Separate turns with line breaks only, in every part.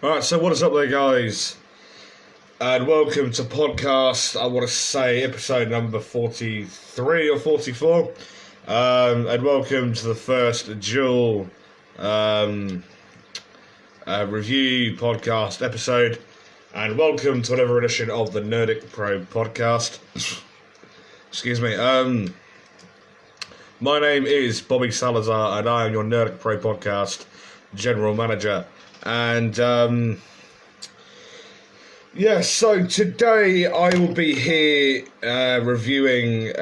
Alright, so what is up there, guys? And welcome to podcast, I want to say episode number 43 or 44. And welcome to the first dual review podcast episode. And welcome to another edition of the Nerdic Pro podcast. Excuse me. My name is Bobby Salazar, and I am your Nerdic Pro podcast general manager. And so today I will be here reviewing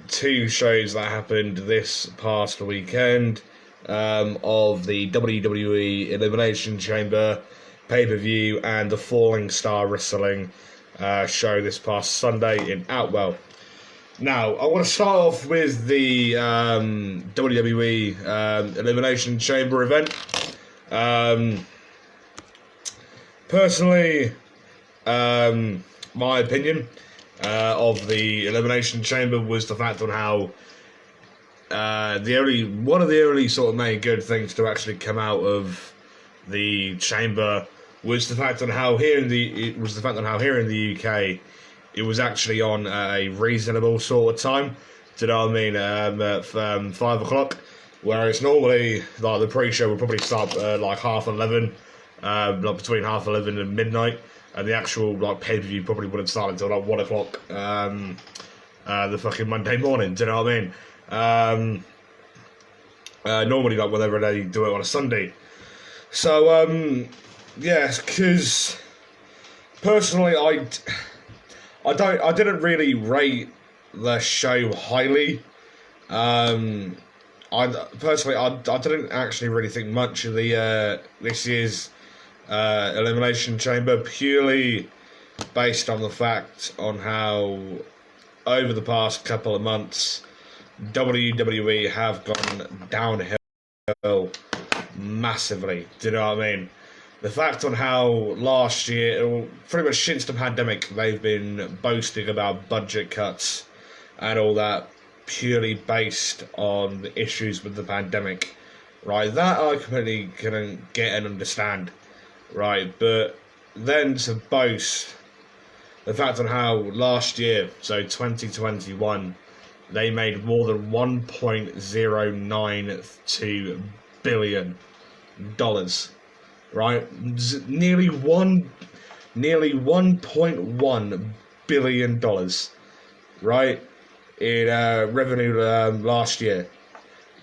two shows that happened this past weekend of the WWE Elimination Chamber pay-per-view and the Falling Star Wrestling show this past Sunday in Outwell. Now, I want to start off with the WWE Elimination Chamber event. Personally, my opinion of the Elimination Chamber was the fact on how one of the only sort of main good things to actually come out of the chamber was the fact on how here in the UK it was actually on a reasonable sort of time. Do you know what I mean? At 5 o'clock. Whereas normally, like, the pre-show would probably start like 11:30, like between 11:30 and midnight, and the actual like pay-per-view probably wouldn't start until like 1 o'clock the fucking Monday morning. Do you know what I mean? Normally, like whenever they do it on a Sunday. So because personally, I didn't really rate the show highly. I didn't actually really think much of the this year's Elimination Chamber, purely based on the fact on how over the past couple of months WWE have gone downhill massively. Do you know what I mean? The fact on how last year, pretty much since the pandemic, they've been boasting about budget cuts and all that, purely based on the issues with the pandemic, right? That I completely couldn't get and understand, right? But then to boast the fact on how last year, so 2021, they made more than $1.092 billion, right? Nearly $1.1 billion, right? In revenue last year,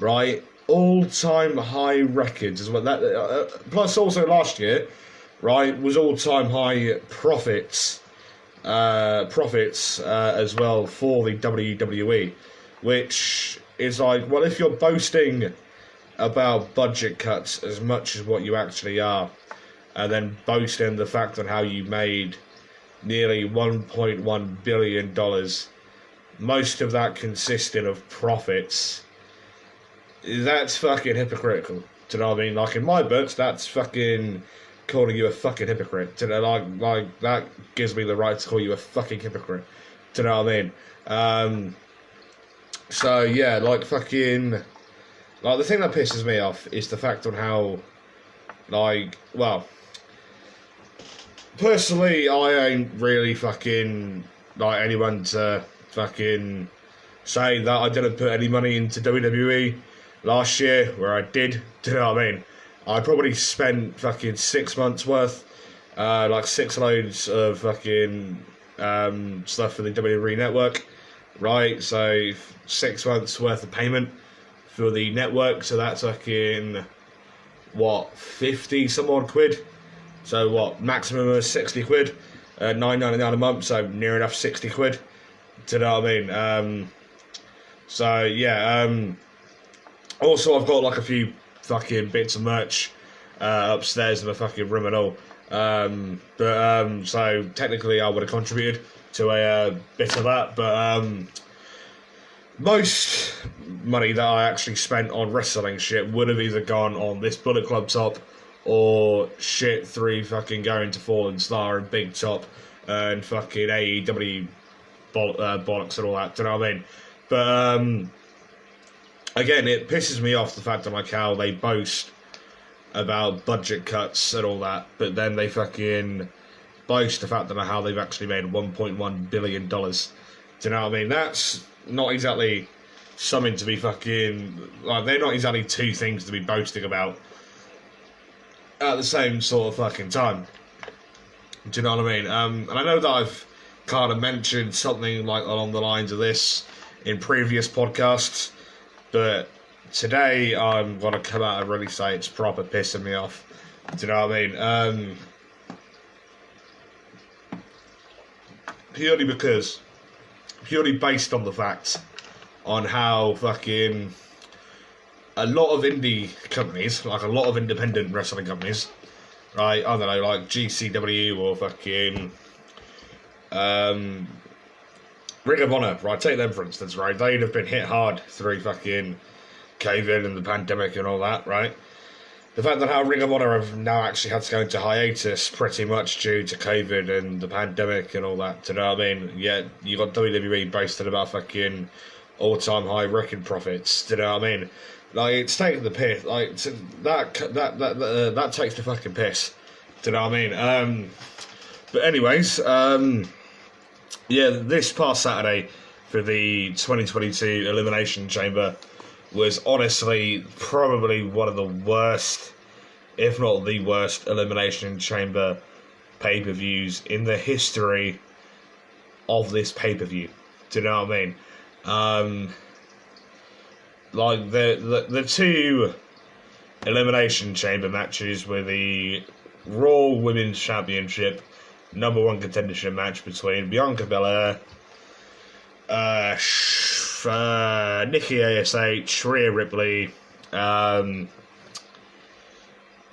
right? All-time high records as well. That plus also last year, right, was all-time high profits as well for the WWE, which is like, well, if you're boasting about budget cuts as much as what you actually are, and then boasting the fact on how you made nearly $1.1 billion, most of that consisting of profits, that's fucking hypocritical. Do you know what I mean? Like, in my books, that's fucking calling you a fucking hypocrite. Do you know, like that gives me the right to call you a fucking hypocrite. Do you know what I mean? So yeah, like fucking, like the thing that pisses me off is the fact on how, like, well, personally, I ain't really fucking like anyone to fucking say that I didn't put any money into WWE last year, where I did. Do you know what I mean? I probably spent fucking 6 months worth, like 6 loads of fucking stuff for the WWE network, right? So 6 months worth of payment for the network, so that's fucking, what, 50 some odd quid? So what, maximum of 60 quid, $9.99 a month, so near enough 60 quid. Do you know what I mean? So yeah, also I've got like a few fucking bits of merch upstairs in the fucking room and all. So technically I would have contributed to a bit of that, but most money that I actually spent on wrestling shit would have either gone on this Bullet Club top or shit through fucking going to Fallen Star and Big Top and fucking AEW bollocks and all that. Do you know what I mean? But again, it pisses me off the fact that like how they boast about budget cuts and all that, but then they fucking boast the fact about how they've actually made $1.1 billion. Do you know what I mean? That's not exactly something to be fucking... Like, they're not exactly two things to be boasting about at the same sort of fucking time. Do you know what I mean? And I know that I've kind of mentioned something like along the lines of this in previous podcasts, but today I'm going to come out and really say it's proper pissing me off. Do you know what I mean? Purely based on the fact on how fucking a lot of indie companies, like a lot of independent wrestling companies, right, I don't know, like GCW or fucking Ring of Honor, right, take them for instance, right, they'd have been hit hard through fucking COVID and the pandemic and all that, right? The fact that how Ring of Honor have now actually had to go into hiatus pretty much due to COVID and the pandemic and all that, do you know what I mean? Yet you got WWE boasting about fucking all-time high record profits, do you know what I mean? Like, it's taking the piss, like, that takes the fucking piss, do you know what I mean? But anyways, yeah, this past Saturday for the 2022 Elimination Chamber was honestly probably one of the worst, if not the worst, Elimination Chamber pay-per-views in the history of this pay-per-view. Do you know what I mean? Like, the two Elimination Chamber matches were the Raw Women's Championship #1 contendership match between Bianca Belair, Nikki ASH, Rhea Ripley, fucking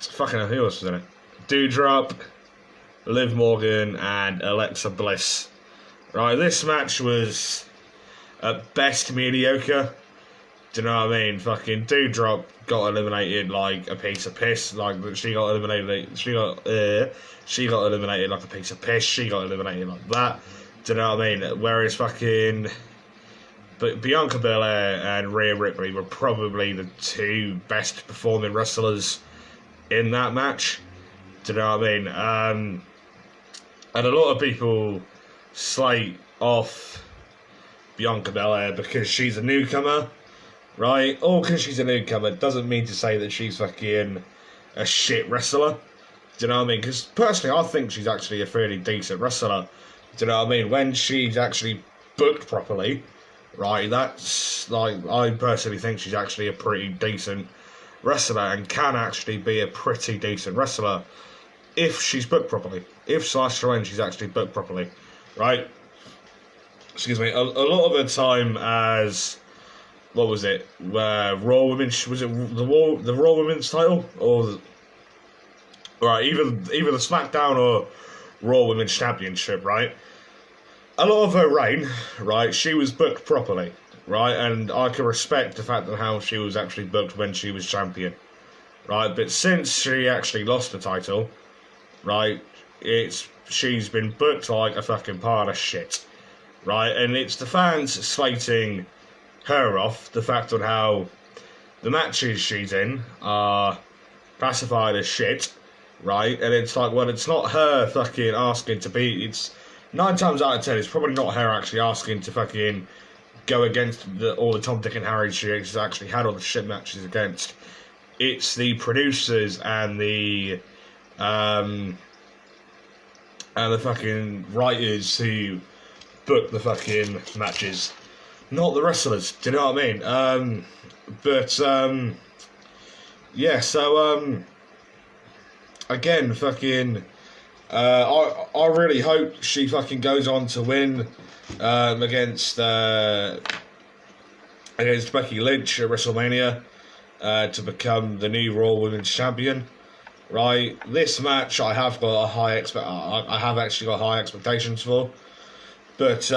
hell, who else was in it? Doudrop, Liv Morgan, and Alexa Bliss. Right, this match was at best mediocre. Do you know what I mean? Fucking Doudrop got eliminated like a piece of piss. Like, she got eliminated. She got eliminated like a piece of piss. She got eliminated like that. Do you know what I mean? Whereas fucking Bianca Belair and Rhea Ripley were probably the two best performing wrestlers in that match. Do you know what I mean? And a lot of people slate off Bianca Belair because she's a newcomer, right? Or because she's a newcomer doesn't mean to say that she's fucking a shit wrestler. Do you know what I mean? Because personally, I think she's actually a fairly decent wrestler. Do you know what I mean? When she's actually booked properly, right? That's like, I personally think she's actually a pretty decent wrestler and can actually be a pretty decent wrestler if she's booked properly. If / when she's actually booked properly, right? Excuse me. A lot of the time as, what was it? Raw Women's, was it the Raw Women's title? Or right, either the SmackDown or Raw Women's Championship, right? A lot of her reign, right, she was booked properly, right? And I can respect the fact that how she was actually booked when she was champion, right? But since she actually lost the title, right, she's been booked like a fucking pile of shit, right? And it's the fans slating her off, the fact on how the matches she's in are classified as shit, right? And it's like, well, it's not her fucking asking to be, it's 9 times out of 10, it's probably not her actually asking to fucking go against all the Tom, Dick and Harry she's actually had all the shit matches against. It's the producers and the fucking writers who book the fucking matches, not the wrestlers. Do you know what I mean? Yeah, so again, fucking I really hope she fucking goes on to win against Becky Lynch at WrestleMania to become the new Raw Women's Champion. Right, this match I have got a high I have actually got high expectations for, but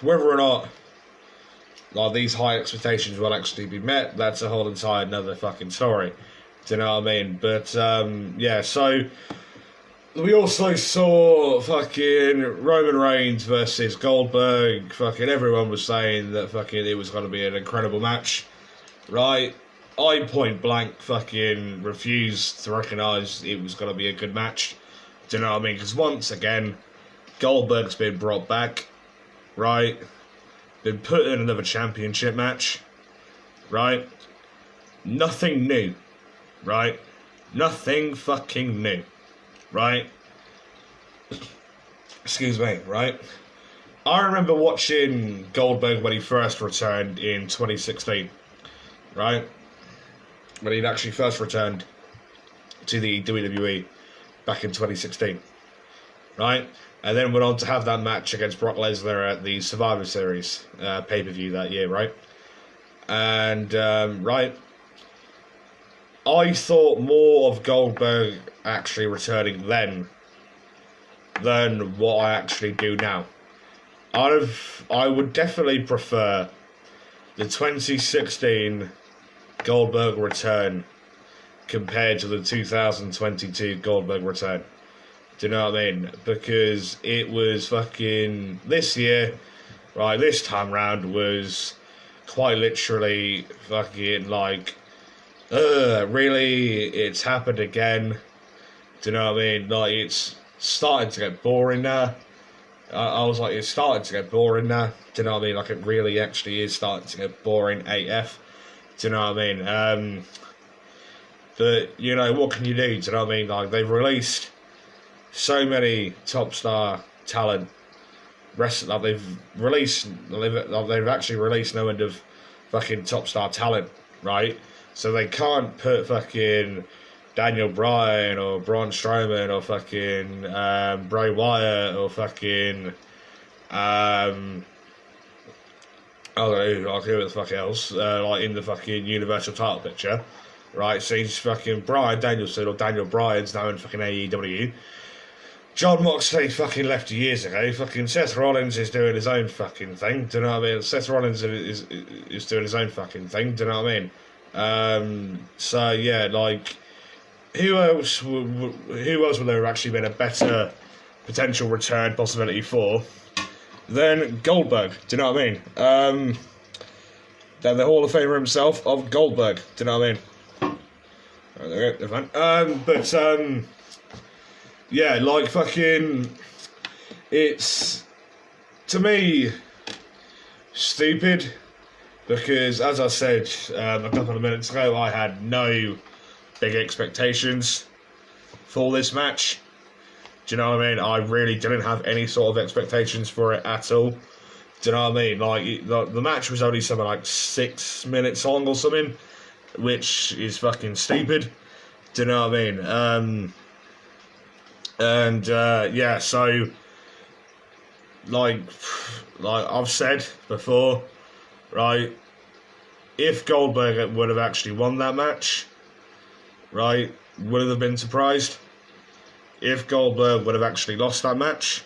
whether or not like these high expectations will actually be met, that's a whole entire another fucking story. Do you know what I mean? But yeah, so we also saw fucking Roman Reigns versus Goldberg. Fucking everyone was saying that fucking it was going to be an incredible match, right? I point blank fucking refused to recognise it was going to be a good match. Do you know what I mean? Because once again, Goldberg's been brought back, right? Been put in another championship match, right? Nothing new, right? Nothing fucking new, right? Excuse me, right? I remember watching Goldberg when he first returned in 2016, right? When he'd actually first returned to the WWE back in 2016, right? And then went on to have that match against Brock Lesnar at the Survivor Series pay-per-view that year, right? And, right, I thought more of Goldberg actually returning then than what I actually do now. I would definitely prefer the 2016 Goldberg return compared to the 2022 Goldberg return. Do you know what I mean? Because it was fucking... This year, right, this time round was quite literally fucking like... really? It's happened again? Do you know what I mean? Like, it's starting to get boring now. I was like, it's starting to get boring now. Do you know what I mean? Like, it really actually is starting to get boring AF. Do you know what I mean? But, you know, what can you do? Do you know what I mean? Like, they've released so many top star talent. Like, they've actually released no end of fucking top star talent, right? So they can't put fucking Daniel Bryan or Braun Strowman or fucking Bray Wyatt or fucking I don't know, like who the fuck else, like in the fucking Universal title picture, right? So he's fucking Bryan Danielson or Daniel Bryan's now in fucking AEW. John Moxley fucking left years ago. Fucking Seth Rollins is doing his own fucking thing. Do you know what I mean? Seth Rollins is doing his own fucking thing. Do you know what I mean? So yeah, like, who else would there have actually been a better potential return possibility for than Goldberg? Do you know what I mean? Then the Hall of Famer himself of Goldberg. Do you know what I mean? Right, there we go. But yeah, like fucking, it's, to me, stupid, because as I said a couple of minutes ago, I had no big expectations for this match. Do you know what I mean? I really didn't have any sort of expectations for it at all. Do you know what I mean? Like, the match was only something like 6 minutes long or something, which is fucking stupid. Do you know what I mean? Yeah, so like I've said before, right, if Goldberg would have actually won that match, right, would have been surprised. If Goldberg would have actually lost that match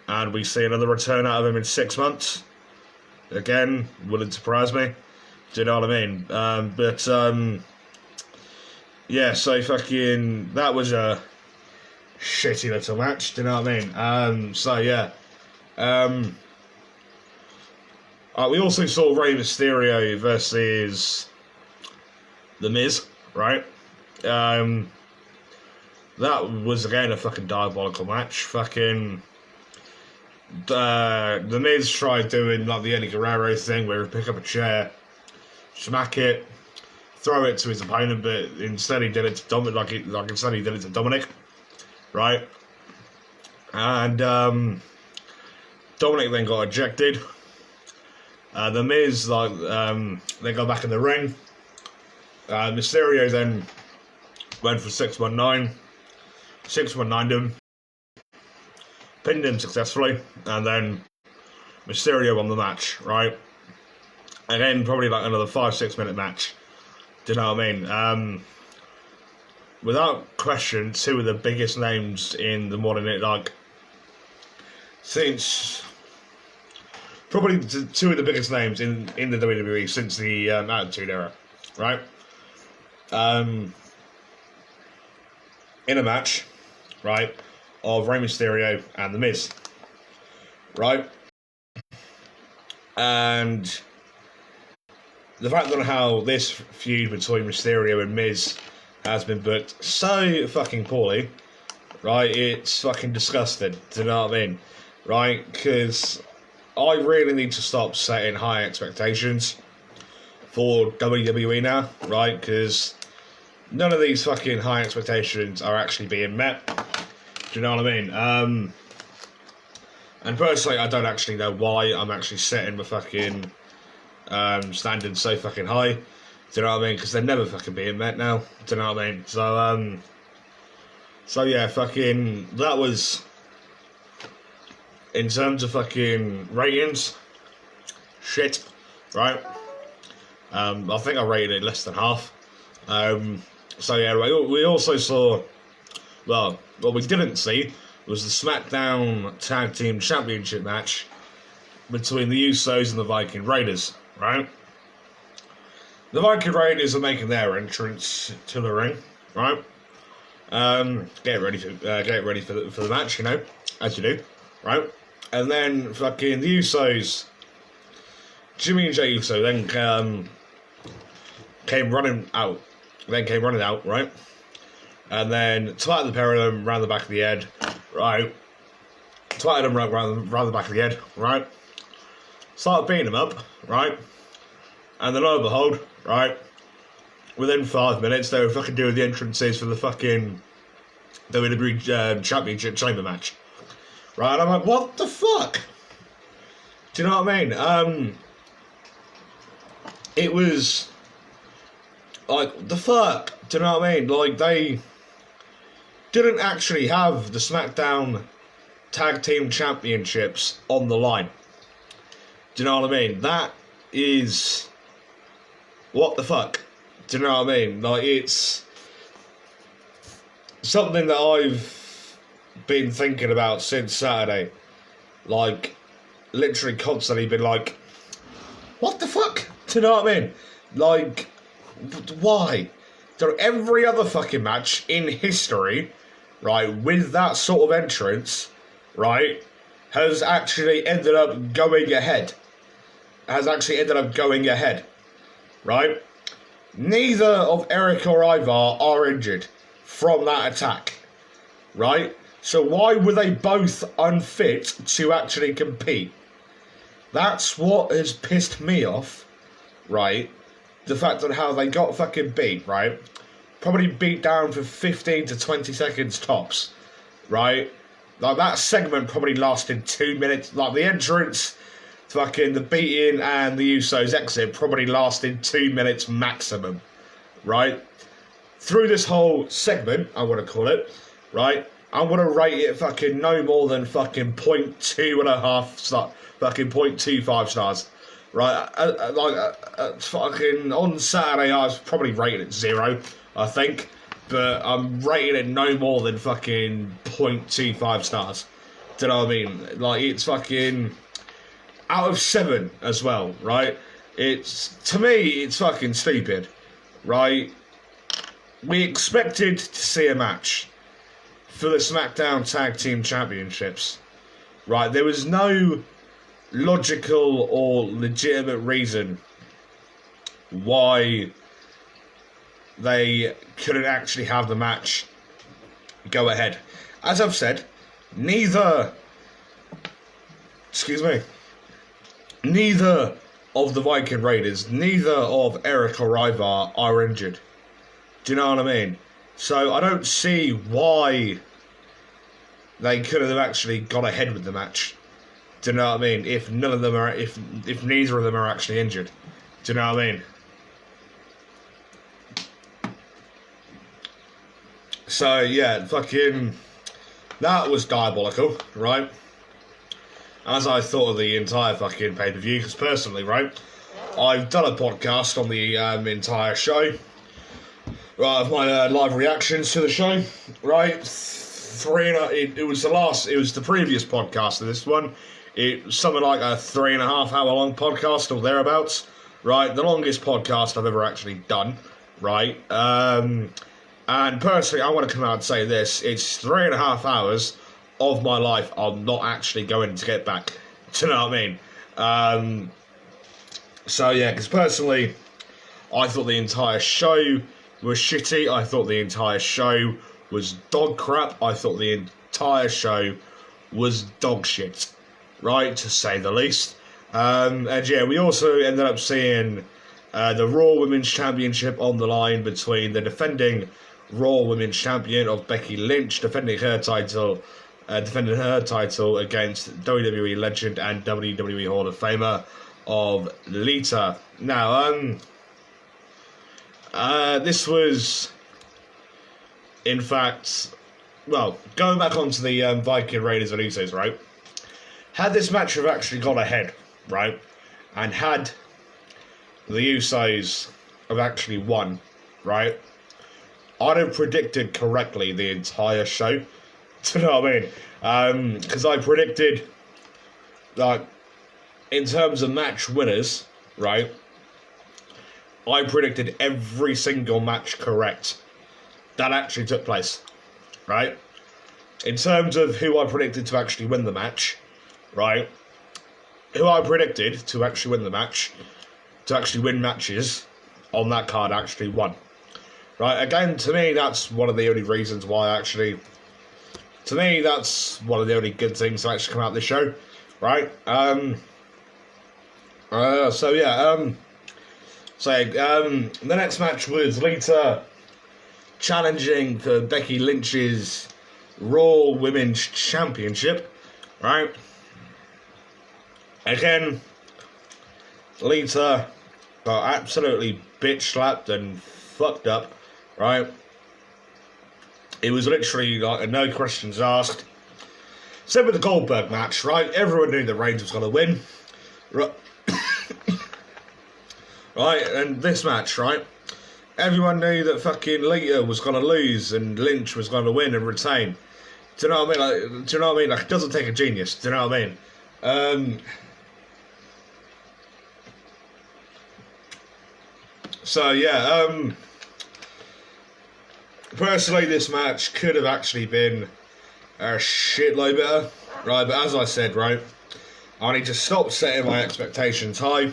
and we see another return out of him in 6 months, again, wouldn't surprise me. Do you know what I mean? Yeah, so fucking, that was a shitty little match, do you know what I mean? So yeah. We also saw Rey Mysterio versus The Miz, right? That was again a fucking diabolical match. Fucking The Miz tried doing like the Eddie Guerrero thing where he'd pick up a chair, smack it, throw it to his opponent, but instead he did it to Dominic, right? And Dominic then got ejected. The Miz, they got back in the ring. Mysterio then went for 619. 619'd him. Pinned him successfully. And then Mysterio won the match, right? Again, probably like another 5-6 minute match. Do you know what I mean? Without question, two of the biggest names in the modern, like, since probably two of the biggest names in the WWE since the Attitude Era, right? In a match, right, of Rey Mysterio and The Miz, right? And the fact on how this feud between Mysterio and Miz has been booked so fucking poorly, right? It's fucking disgusting. Do you know what I mean? Right? Because I really need to stop setting high expectations for WWE now, right? Because none of these fucking high expectations are actually being met. Do you know what I mean? And personally, I don't actually know why I'm actually setting my fucking standards so fucking high. Do you know what I mean? Because they're never fucking being met now. Do you know what I mean? So yeah, fucking, that was, in terms of fucking ratings, shit, right? I think I rated it less than half. So yeah, we also saw, well, what we didn't see was the SmackDown Tag Team Championship match between the Usos and the Viking Raiders, right? The Viking Raiders are making their entrance to the ring, right? Get ready for the match, you know, as you do, right? And then fucking the Usos, Jimmy and Jey Uso, then came running out, right? And then twatted the pair of them round the back of the head, right? Twatted them round the back of the head, right? Started beating them up, right? And then lo and behold, right, within 5 minutes they were fucking doing the entrances for the fucking WWE Championship Chamber match. Right, and I'm like, what the fuck? Do you know what I mean? It was like, the fuck? Do you know what I mean? Like, they didn't actually have the SmackDown Tag Team Championships on the line. Do you know what I mean? That is, what the fuck? Do you know what I mean? Like, it's something that I've been thinking about since Saturday. Like, literally constantly been like, what the fuck? Do you know what I mean? Like, why? So every other fucking match in history, right, with that sort of entrance, right, has actually ended up going ahead. Right? Neither of Eric or Ivar are injured from that attack, right? So why were they both unfit to actually compete? That's what has pissed me off, right? The fact on how they got fucking beat, right? Probably beat down for 15 to 20 seconds tops, right? Like, that segment probably lasted 2 minutes. Like, the entrance, fucking the beating and the Usos exit probably lasted 2 minutes maximum, right? Through this whole segment, I want to call it, right? I want to rate it fucking no more than fucking 0.2.5 star, fucking 0.25 stars, right? Fucking on Saturday I was probably rated at 0, I think, but I'm rating it no more than fucking 0.25 stars. Do you know what I mean? Like, it's fucking out of 7 as well, right? It's, to me, it's fucking stupid, right? We expected to see a match for the SmackDown Tag Team Championships, right? There was no logical or legitimate reason why they couldn't actually have the match go ahead. As I've said, neither of the Viking Raiders, neither of Eric or Ivar are injured. Do you know what I mean? So I don't see why they could have actually gone ahead with the match. Do you know what I mean? If none of them are, if neither of them are actually injured. Do you know what I mean? So yeah, fucking, that was diabolical, right? As I thought of the entire fucking pay-per-view, because personally, right, I've done a podcast on the entire show, right, of my live reactions to the show, right? It was the previous podcast of this one. It was something like a 3.5 hour long podcast or thereabouts, right? The longest podcast I've ever actually done, right? And personally, I want to come out and say this: it's 3.5 hours of my life I'm not actually going to get back. Do you know what I mean? So yeah, because personally, I thought the entire show was shitty. I thought the entire show was dog crap. I thought the entire show was dog shit, right, to say the least. And yeah, we also ended up seeing the Raw Women's Championship on the line between the defending Raw Women's Champion of Becky Lynch defending her title against WWE legend and WWE Hall of Famer of Lita. Now, this was, in fact, well, going back onto the Viking Raiders and Usos, right? Had this match have actually gone ahead, right, and had the Usos have actually won, right, I'd have predicted correctly the entire show. Do you know what I mean? Because I predicted, like, in terms of match winners, right, I predicted every single match correct that actually took place, right? In terms of who I predicted to actually win the match, right, who I predicted to actually win the match, to actually win matches on that card actually won. Right, again, to me, that's one of the only reasons why actually, to me, that's one of the only good things to actually come out of this show, right? The next match was Lita challenging for Becky Lynch's Raw Women's Championship, right? Again, Lita got absolutely bitch slapped and fucked up, right? It was literally like a no questions asked. Same with the Goldberg match, right? Everyone knew that Reigns was going to win, right? Right, and this match, right? Everyone knew that fucking Lita was going to lose and Lynch was going to win and retain. Do you know what I mean? Like, it doesn't take a genius. Do you know what I mean? Personally, this match could have actually been a shitload better, right? But as I said, right, I need to stop setting my expectations high.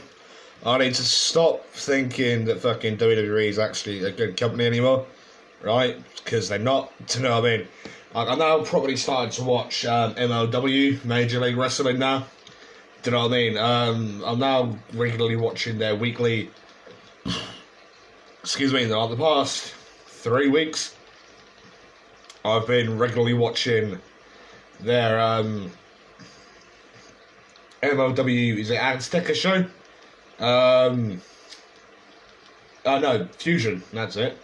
I need to stop thinking that fucking WWE is actually a good company anymore, right? Because they're not. Do you know what I mean? I'm now probably starting to watch MLW, Major League Wrestling now. Do you know what I mean? I'm now regularly watching their weekly. Excuse me, like the past 3 weeks, I've been regularly watching their MLW, is it Azteca show? No, Fusion, that's it.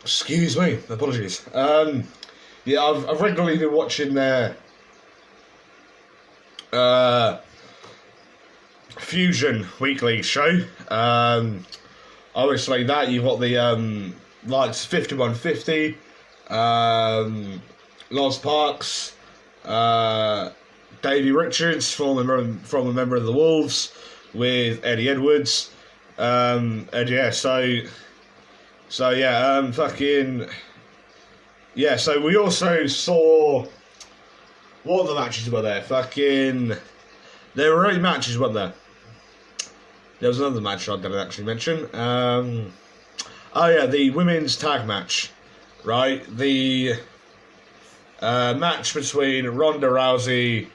Excuse me, apologies. Yeah, I've regularly been watching their Fusion weekly show. Obviously that you've got the like 5150, Lost Parks, Davey Richards, former member of the Wolves, with Eddie Edwards, and yeah, so we also saw what other matches were there. There were 8 matches, weren't there? There was another match I didn't actually mention. The women's tag match, right? The match between Ronda Rousey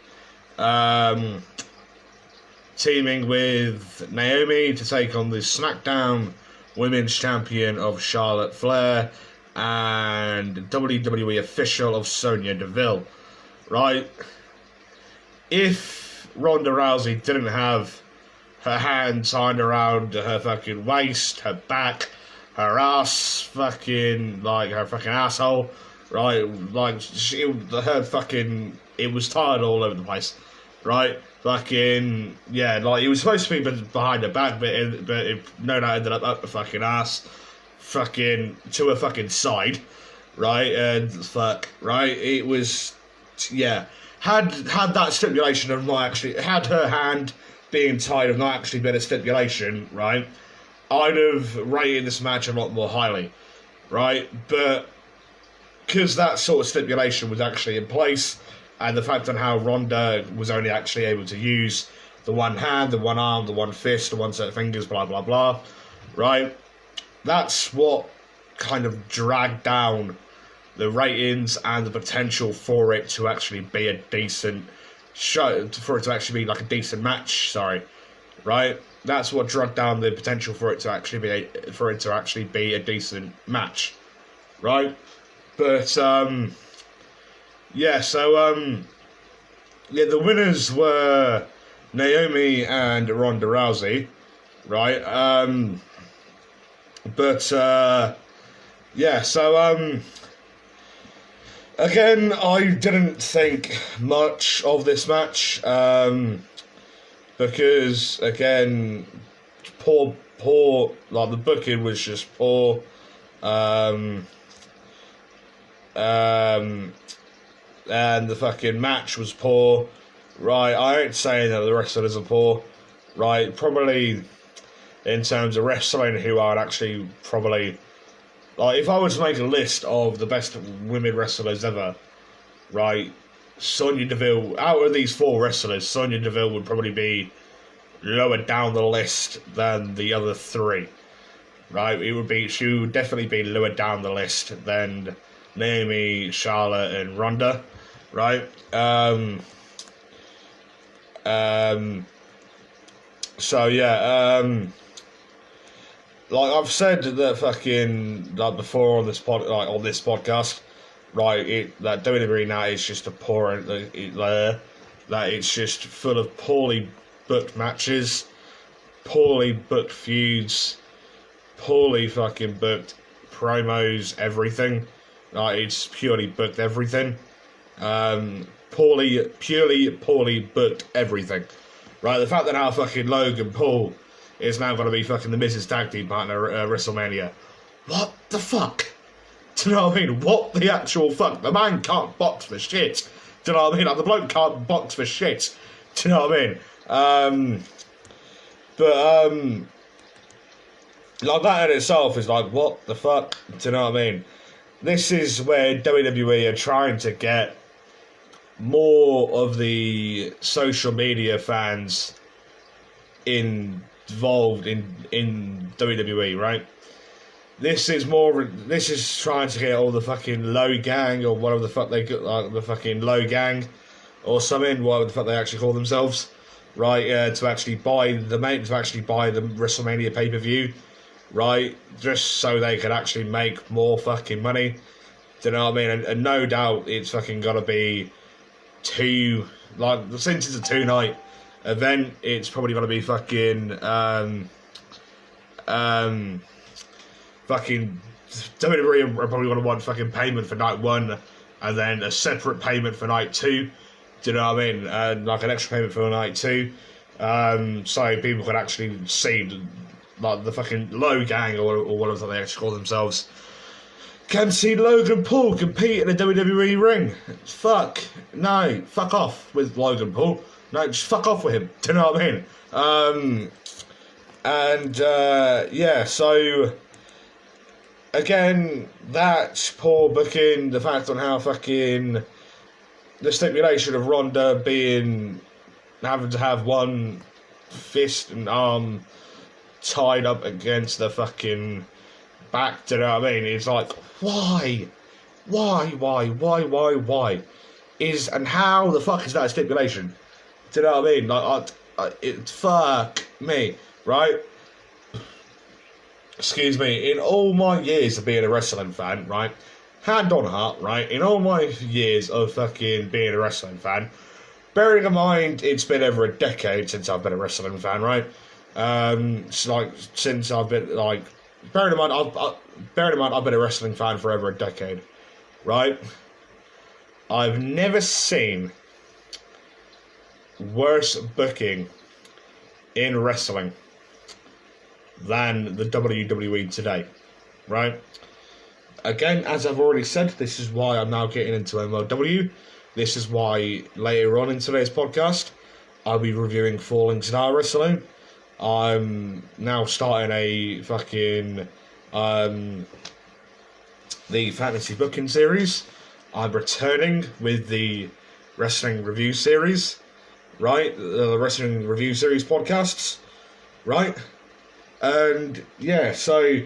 teaming with Naomi to take on the SmackDown Women's Champion of Charlotte Flair and WWE official of Sonya Deville, right? If Ronda Rousey didn't have her hand tied around her fucking waist, her back, her ass, her fucking asshole, right? Like, it was tied all over the place, right? Fucking, yeah, like, it was supposed to be behind her back, but it no doubt ended up the fucking ass, fucking, to her fucking side, right? And fuck, right? It was, yeah. Had that stipulation of not actually, had her hand being tied of not actually been a stipulation, right, I'd have rated this match a lot more highly, right? But because that sort of stipulation was actually in place, and the fact on how Ronda was only actually able to use the one hand, the one arm, the one fist, the one set of fingers, blah blah blah, right? That's what kind of dragged down the ratings and the potential for it to actually be a decent show, for it to actually be like a decent match. Sorry, right? That's what dragged down the potential for it to actually be a decent match, right? But yeah, so yeah, the winners were Naomi and Ronda Rousey, right? But yeah, so again, I didn't think much of this match, because again, poor, like the booking was just poor, and the fucking match was poor, right? I ain't saying that the wrestlers are poor, right? Probably in terms of wrestling, who I'd actually probably, like, if I was to make a list of the best women wrestlers ever, right, Sonya Deville, out of these 4 wrestlers, Sonya Deville would probably be lower down the list than the other 3, right? She would definitely be lower down the list than Naomi, Charlotte, and Ronda, right? So yeah, like I've said that fucking like before on this podcast, right? That WWE now is just a poor, that it's just full of poorly booked matches, poorly booked feuds, poorly fucking booked promos, everything. Like it's purely booked everything. Purely booked everything. Right, the fact that now fucking Logan Paul is now going to be fucking the Miz's tag team partner at WrestleMania. What the fuck? Do you know what I mean? What the actual fuck? The man can't box for shit. Do you know what I mean? Like, the bloke can't box for shit. Do you know what I mean? Like that in itself is like, what the fuck? Do you know what I mean? This is where WWE are trying to get more of the social media fans involved in WWE, right? This is trying to get all the fucking low gang or whatever the fuck they got, like the fucking low gang or something, whatever the fuck they actually call themselves, right? To actually buy the WrestleMania pay-per-view, right? Just so they can actually make more fucking money. Do you know what I mean? And no doubt it's fucking gotta be since it's a 2-night event, it's probably gonna be fucking fucking WWE are probably gonna want fucking payment for night 1 and then a separate payment for night 2. Do you know what I mean? Like an extra payment for night 2, so people can actually see like the fucking low gang or whatever they actually call themselves. Can see Logan Paul compete in a WWE ring. Fuck off with Logan Paul. No, just fuck off with him. Do you know what I mean? Yeah, so again, that's poor booking. The fact on how fucking the stipulation of Ronda having to have one fist and arm tied up against the fucking back, do you know what I mean? It's like, why? And how the fuck is that a stipulation? Do you know what I mean? Like, fuck me, right? Excuse me, in all my years of being a wrestling fan, right? Hand on heart, right? In all my years of fucking being a wrestling fan, bearing in mind it's been over a decade since I've been a wrestling fan, right? Since I've been like, bearing in mind I've been a wrestling fan for over a decade, right? I've never seen worse booking in wrestling than the WWE today, right? Again, as I've already said, this is why I'm now getting into MLW. This is why later on in today's podcast, I'll be reviewing Falling Star Wrestling. I'm now starting a fucking the fantasy booking series. I'm returning with the wrestling review series, right? The Wrestling Review Series podcasts, right? And yeah, so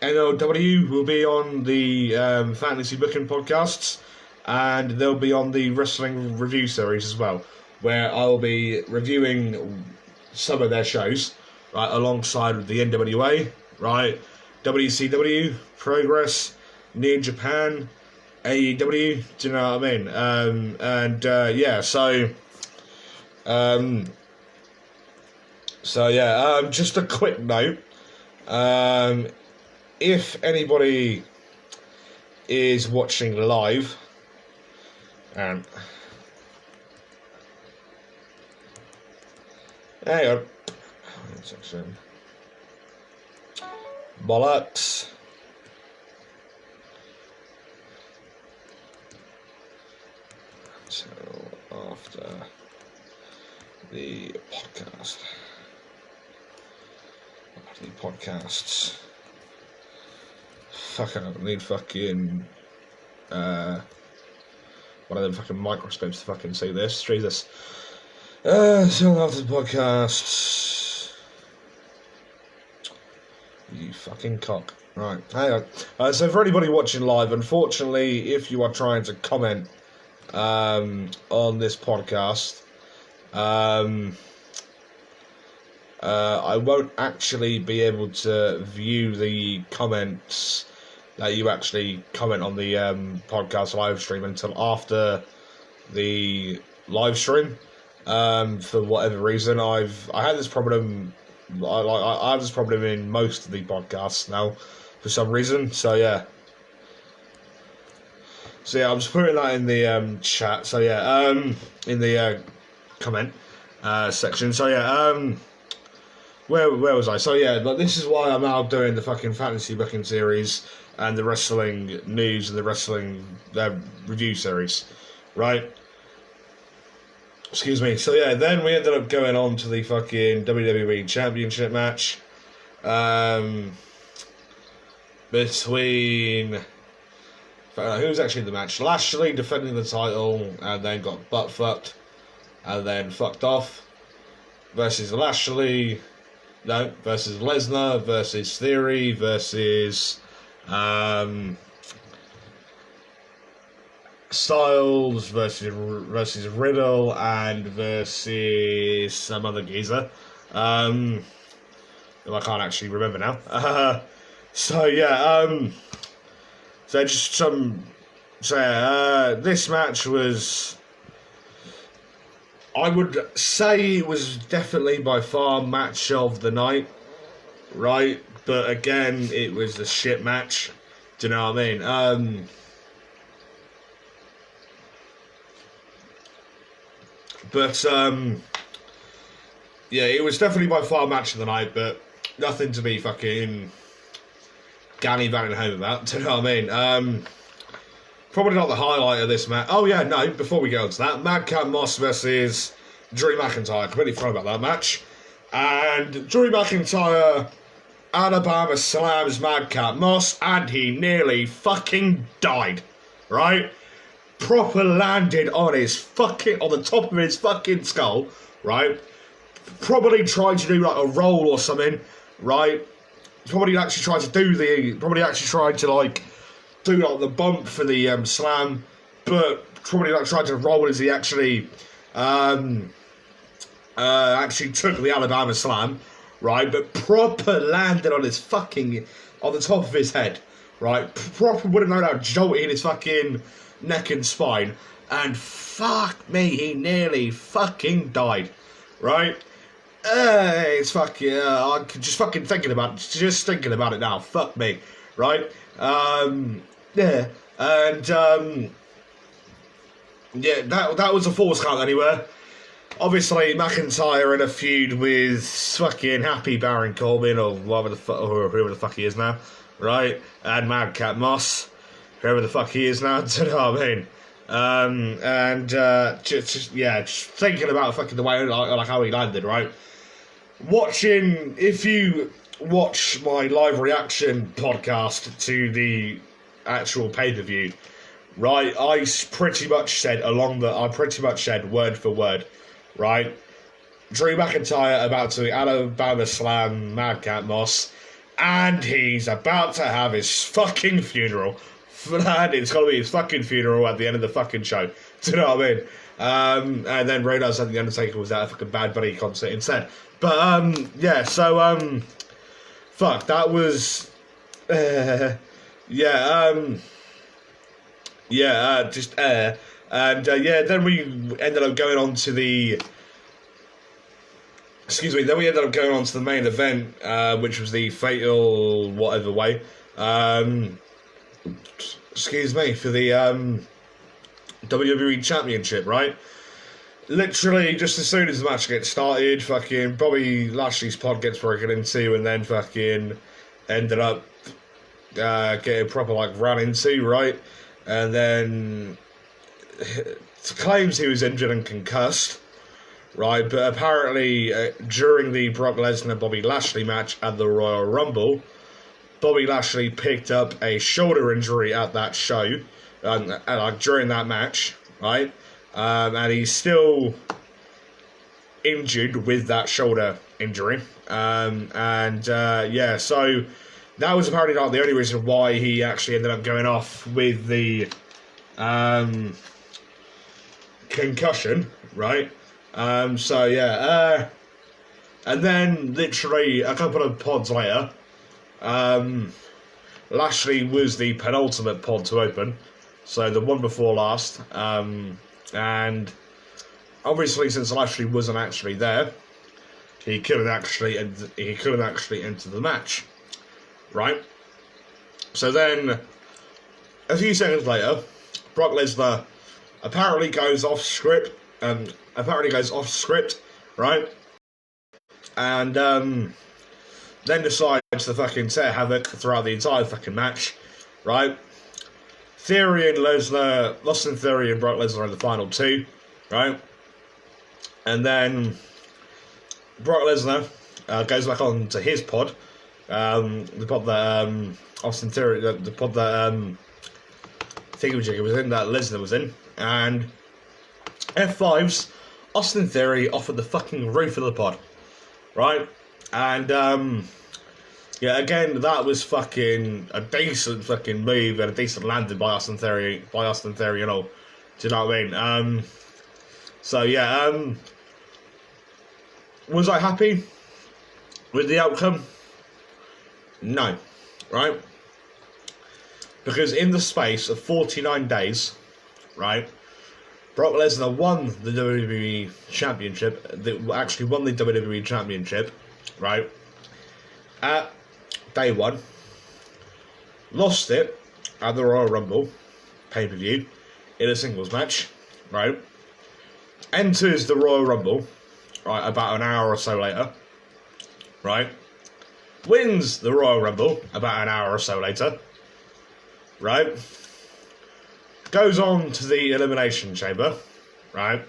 NLW will be on the Fantasy Booking podcasts, and they'll be on the Wrestling Review Series as well, where I'll be reviewing some of their shows, right, alongside the NWA, right, WCW, Progress, New Japan, AEW, do you know what I mean? Just a quick note. If anybody is watching live, hang on, section, bollocks. So after the podcasts. Fuck, I don't need fucking one of them fucking microscopes to fucking see this. Jesus. So after the podcasts. You fucking cock. Right, hang on. So for anybody watching live, unfortunately, if you are trying to comment on this podcast, I won't actually be able to view the comments that you actually comment on the podcast live stream until after the live stream. For whatever reason, I had this problem. I have this problem in most of the podcasts now, for some reason. So yeah. I'm just putting that in the chat. So yeah, in the comment section. So yeah, where was I? So yeah, but this is why I'm now doing the fucking fantasy booking series and the wrestling news and the wrestling review series, right? Excuse me. So yeah, then we ended up going on to the fucking WWE Championship match between who was actually in the match? Lashley defending the title and then got butt fucked and then fucked off versus Lashley. No, versus Lesnar, versus Theory, versus Styles, versus Riddle, and versus some other geezer. I can't actually remember now. This match was, I would say it was definitely by far match of the night, right? But again, it was a shit match. Do you know what I mean? Yeah, it was definitely by far match of the night, but nothing to be fucking gallivanting home about. Do you know what I mean? Probably not the highlight of this match. Oh yeah, no, before we go into that, Madcap Moss versus Drew McIntyre. Completely forgot about that match. And Drew McIntyre, Alabama slams Madcap Moss, and he nearly fucking died. Right? Proper landed on the top of his fucking skull, right? Probably tried to do like a roll or something, right? Probably actually tried to do the bump for the slam, but probably tried to roll as he actually took the Alabama slam, right? But proper landed on the top of his head, right? Proper would have known how jolting his fucking neck and spine, and fuck me, he nearly fucking died, right? It's fucking, I just fucking thinking about it now, fuck me, right? Yeah, and that was a false count anywhere. Obviously, McIntyre in a feud with fucking Happy Baron Corbin or whoever the fuck he is now, right? And Madcap Moss, whoever the fuck he is now. Do you know what I mean? Just thinking about fucking the way like how he landed, right? If you watch my live reaction podcast to the actual pay-per-view, right, I pretty much said word for word right? Drew McIntyre about to Alabama Slam Madcap Moss, and he's about to have his fucking funeral. And it's gonna be his fucking funeral at the end of the fucking show. Do you know what I mean? And then realised that the Undertaker was at a fucking Bad Bunny concert instead. But yeah, so fuck, that was and then we ended up going on to the then we ended up going on to the main event, which was the Fatal whatever way. For the WWE Championship, right? Literally, just as soon as the match gets started, fucking Bobby Lashley's pod gets broken into, and then fucking ended up getting proper ran into, right? And then claims he was injured and concussed, right? But apparently, during the Brock Lesnar Bobby Lashley match at the Royal Rumble, Bobby Lashley picked up a shoulder injury at that show, during that match, right? And he's still injured with that shoulder injury. So that was apparently not the only reason why he actually ended up going off with the concussion, right? And then literally a couple of pods later, Lashley was the penultimate pod to open, so the one before last, and obviously since Lashley wasn't actually there, he couldn't actually enter the match, right? So then, a few seconds later, Brock Lesnar apparently goes off script, right? And then decides to fucking set havoc throughout the entire fucking match, right? Austin Theory and Brock Lesnar are the final two, right? And then Brock Lesnar goes back on to his pod, the pod that Austin Theory, the pod that Thingamajigger was in, that Lesnar was in, and F5's Austin Theory off at the fucking roof of the pod, right? And again, that was fucking a decent fucking move and a decent landing by Austin Theory, and all. Do you know what I mean? Was I happy with the outcome? No, right? Because in the space of 49 days, right, Brock Lesnar won the WWE Championship, right, at day one, lost it at the Royal Rumble pay-per-view in a singles match, right, enters the Royal Rumble, right, about an hour or so later, right, wins the Royal Rumble about an hour or so later, right, goes on to the Elimination Chamber, right,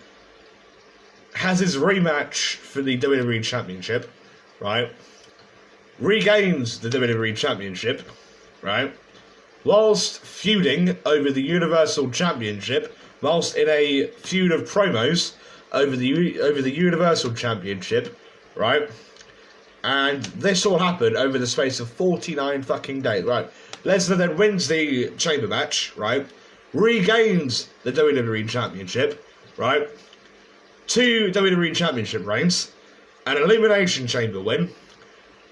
has his rematch for the WWE Championship, right, regains the WWE Championship, right, whilst feuding over the Universal Championship, whilst in a feud of promos over the Universal Championship, right, and this all happened over the space of 49 fucking days, right. Lesnar then wins the chamber match, right, regains the WWE Championship, right, 2 WWE Championship reigns, an Elimination Chamber win,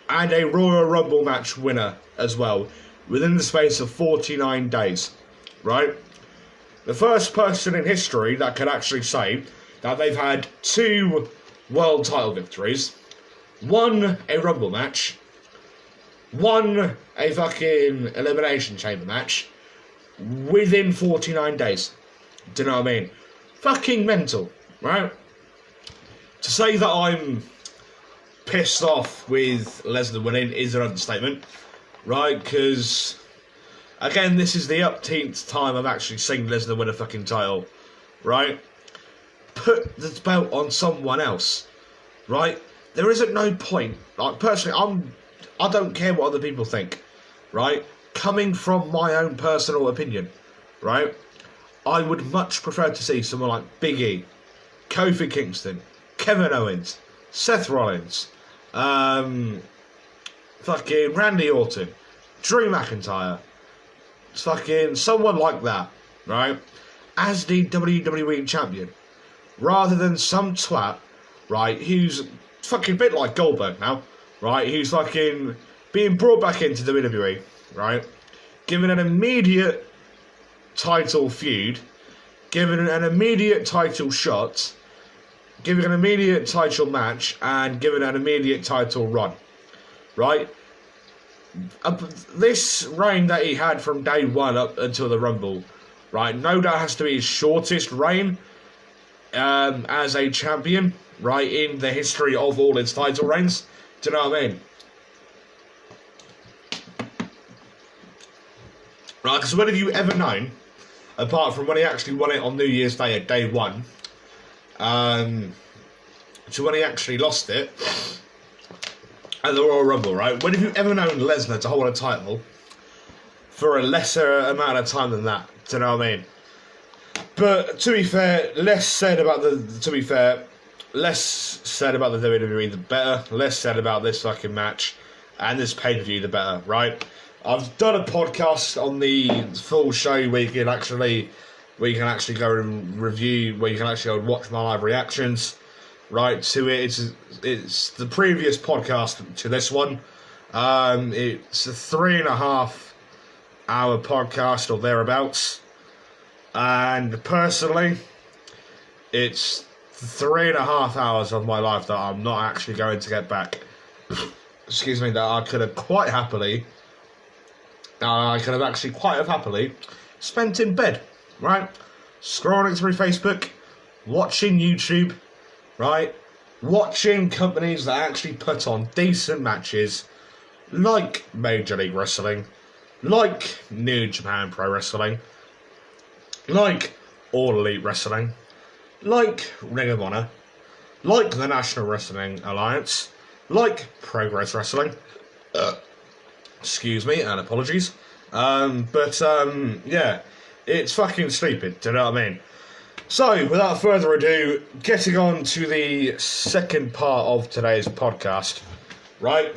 and a Royal Rumble match winner as well, within the space of 49 days, right? The first person in history that could actually say that they've had 2 world title victories, 1 a Rumble match, 1 a fucking Elimination Chamber match, within 49 days. Do you know what I mean? Fucking mental, right? To say that I'm pissed off with Lesnar winning is an understatement, right? Because, again, this is the upteenth time I've actually seen Lesnar win a fucking title, right? Put the belt on someone else, right? There isn't no point. Like, personally, I don't care what other people think, right? Coming from my own personal opinion, right? I would much prefer to see someone like Big E, Kofi Kingston, Kevin Owens, Seth Rollins, fucking Randy Orton, Drew McIntyre, fucking someone like that, right, as the WWE champion, rather than some twat, right, who's fucking a bit like Goldberg now, right, who's fucking being brought back into WWE, right, given an immediate title feud, given an immediate title shot, given an immediate title match, and given an immediate title run, right? This reign that he had from day one up until the Rumble, right? No doubt has to be his shortest reign as a champion, right, in the history of all its title reigns. Do you know what I mean? Right, because when have you ever known, apart from when he actually won it on New Year's Day at day one, to when he actually lost it at the Royal Rumble, right? When have you ever known Lesnar to hold a title for a lesser amount of time than that? Do you know what I mean? But to be fair, less said about the WWE, the better. Less said about this fucking match and this pay-per-view, the better, right? I've done a podcast on the full show where you can actually go and review, where you can actually go and watch my live reactions, right, to it. It's the previous podcast to this one. It's a 3.5 hour podcast or thereabouts. And personally, it's 3.5 hours of my life that I'm not actually going to get back. Excuse me, that I could have actually quite happily spent in bed, right? Scrolling through Facebook, watching YouTube, right? Watching companies that actually put on decent matches, like Major League Wrestling, like New Japan Pro Wrestling, like All Elite Wrestling, like Ring of Honor, like the National Wrestling Alliance, like Progress Wrestling. Excuse me, and apologies. Yeah, it's fucking stupid, do you know what I mean? So, without further ado, getting on to the second part of today's podcast, right?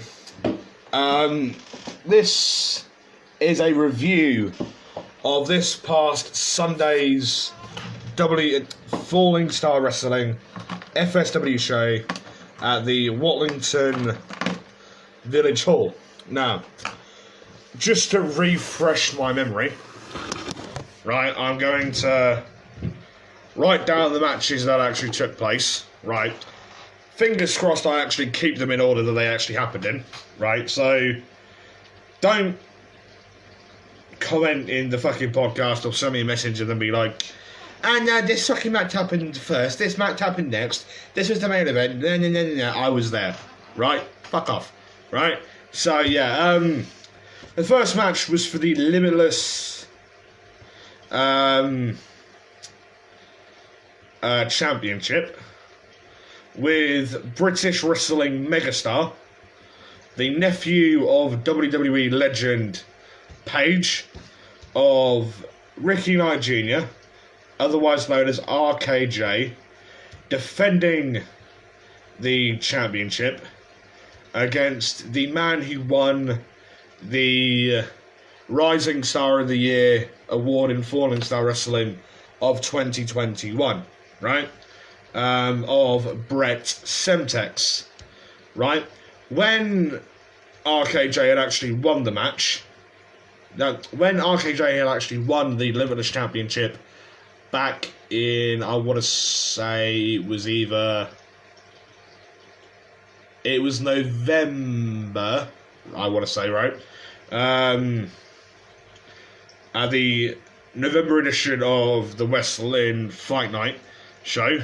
This is a review of this past Sunday's Falling Star Wrestling FSW show at the Watlington Village Hall. Now, just to refresh my memory, right, I'm going to write down the matches that actually took place, right? Fingers crossed I actually keep them in order that they actually happened in, right? So, don't comment in the fucking podcast or send me a message and then be like, and this fucking match happened first, this match happened next, this was the main event, no, I was there, right? Fuck off, right? So, yeah, the first match was for the Limitless Championship with British wrestling megastar, the nephew of WWE legend Paige, of Ricky Knight Jr., otherwise known as RKJ, defending the championship against the man who won the Rising Star of the Year award in Falling Star Wrestling of 2021, right? Of Brett Semtex, right? When RKJ had actually won the match, when RKJ had actually won the Limitless Championship back in, I want to say it was November, I want to say, right? At the November edition of the Wrestling Fight Night show,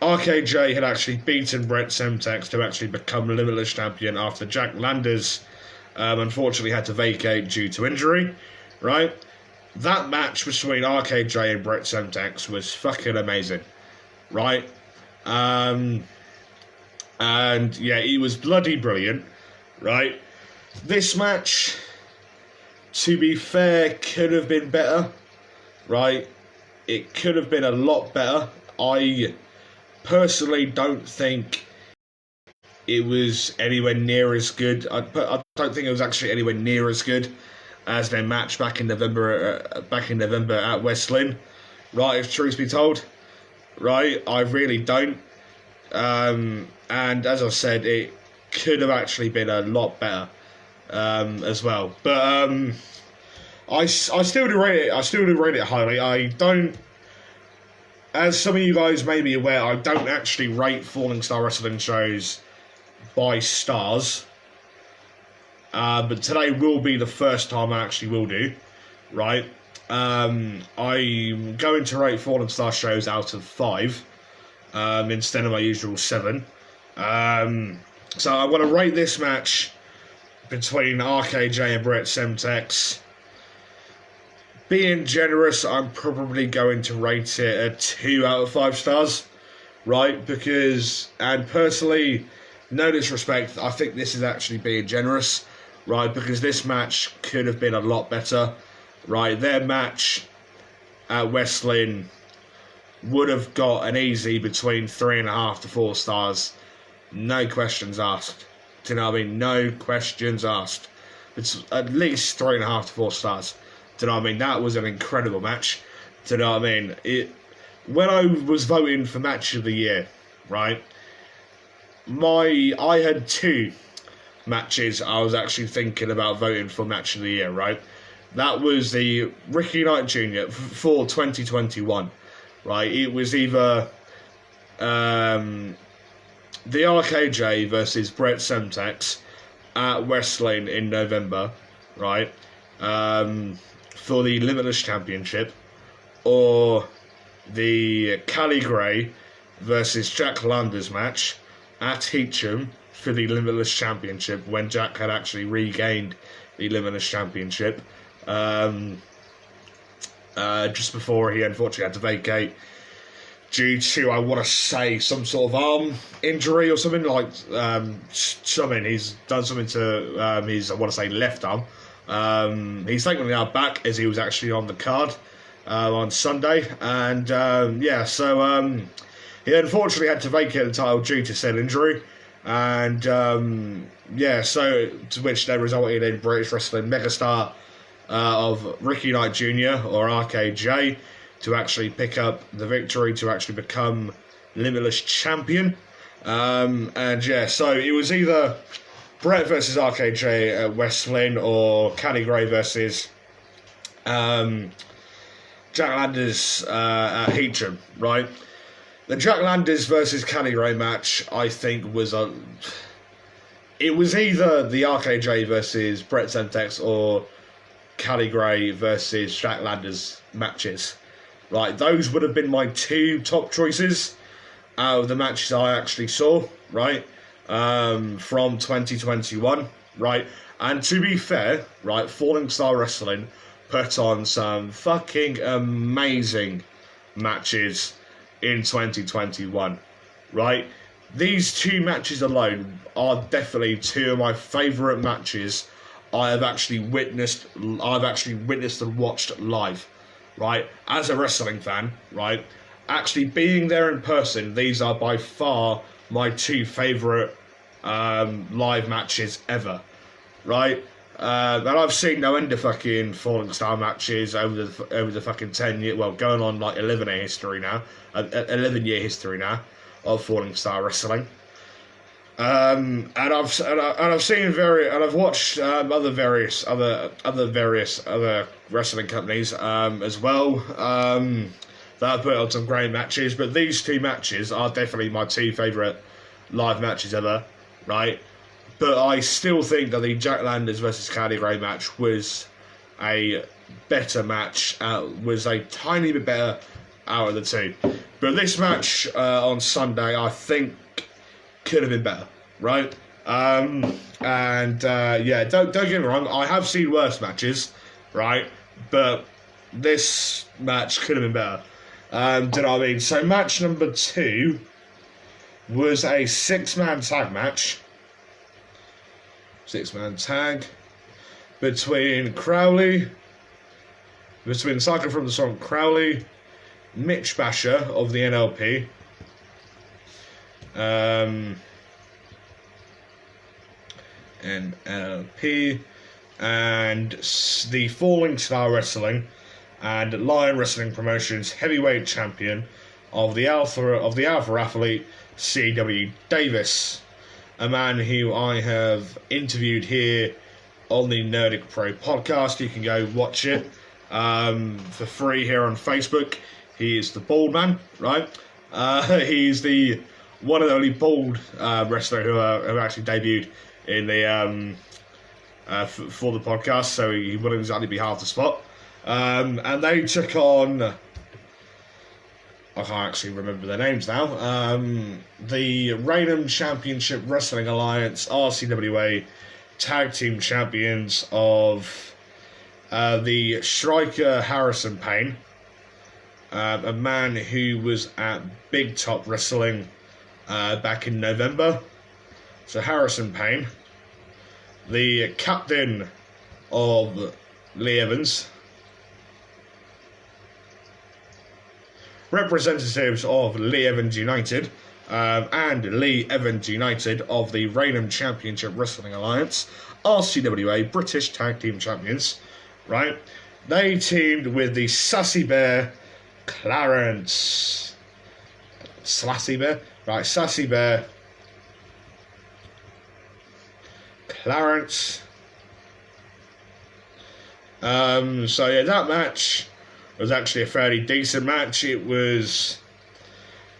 RKJ had actually beaten Brett Semtex to actually become Limitless Champion after Jack Landers unfortunately had to vacate due to injury, right? That match between RKJ and Brett Semtex was fucking amazing, right? And yeah, he was bloody brilliant, right? This match, to be fair, could have been better, right? It could have been a lot better. I personally don't think it was anywhere near as good. I don't think it was actually anywhere near as good as their match back in November. At West Lynn, right? If truth be told, right, I really don't. And as I said, it could have actually been a lot better as well. But I still do rate it. I still do rate it highly. I don't. As some of you guys may be aware, I don't actually rate Falling Star Wrestling shows by stars. But today will be the first time I actually will do, right? I'm going to rate Falling Star shows out of 5 instead of my usual 7. So I'm going to rate this match between RKJ and Brett Semtex. Being generous, I'm probably going to rate it a 2 out of 5 stars, right? Because, and personally, no disrespect, I think this is actually being generous, right? Because this match could have been a lot better, right? Their match at West Lynn would have got an easy between 3.5 to 4 stars. No questions asked. Do you know what I mean? No questions asked. It's at least 3.5 to 4 stars. Do you know what I mean? That was an incredible match. Do you know what I mean? When I was voting for Match of the Year, right? I had 2 matches I was actually thinking about voting for Match of the Year, right? That was the Ricky Knight Jr. for 2021, right? It was either the RKJ versus Brett Semtex at West Lynn in November, right? For the Limitless Championship, or the Cali Gray versus Jack Landers match at Heacham for the Limitless Championship when Jack had actually regained the Limitless Championship just before he unfortunately had to vacate due to, I want to say, some sort of arm injury or something, like something. He's done something to his, I want to say, left arm. He's taken now back as he was actually on the card on Sunday, and so he unfortunately had to vacate the title due to said injury, and so to which then resulted in British wrestling megastar of Ricky Knight Jr. or RKJ to actually pick up the victory to actually become Limitless Champion, so it was either Brett versus RKJ at West Lynn or Cali Gray versus Jack Landers at Heacham, right? The Jack Landers versus Cali Gray match, I think, it was either the RKJ versus Brett Semtex or Cali Gray versus Jack Landers matches, right? Those would have been my 2 top choices out of the matches I actually saw, right? From 2021, right? And to be fair, right, Falling Star Wrestling put on some fucking amazing matches in 2021, right? These 2 matches alone are definitely 2 of my favourite matches I've actually witnessed and watched live, right? As a wrestling fan, right? Actually being there in person, these are by far my 2 favourite live matches ever, right? And I've seen no end of fucking Falling Star matches over the fucking 10 year, well, going on like 11-year history now, 11-year history now of Falling Star Wrestling. And I've seen I've watched other wrestling companies as well that have put on some great matches, but these 2 matches are definitely my 2 favourite live matches ever, right? But I still think that the Jack Landers versus Cali Gray match was a better match, was a tiny bit better out of the 2. But this match on Sunday, I think, could have been better, right? Don't get me wrong, I have seen worse matches, right? But this match could have been better. Do you know what I mean? So match number 2 was a 6-man tag match. 6-man tag between Cycle from the Song Crowley, Mitch Basher of the NLP, NLP, and the Falling Star Wrestling and Lion Wrestling Promotions heavyweight champion of the Alpha Athlete, C.W. Davis, a man who I have interviewed here on the Nerdic Pro podcast. You can go watch it for free here on Facebook. He is the bald man, right? He's the one and only bald wrestler who actually debuted in the for the podcast, so he wouldn't exactly be hard to spot. And they took on, I can't actually remember their names now, the Raynham Championship Wrestling Alliance RCWA Tag Team Champions of the Striker Harrison Payne, a man who was at Big Top Wrestling back in November. So Harrison Payne, the captain of Lee Evans, representatives of Lee Evans United, and Lee Evans United of the Raynham Championship Wrestling Alliance, RCWA British Tag Team Champions, right? They teamed with the Sassy Bear Clarence. Sassy Bear? Right, Sassy Bear Clarence. So yeah, that match was actually a fairly decent match. It was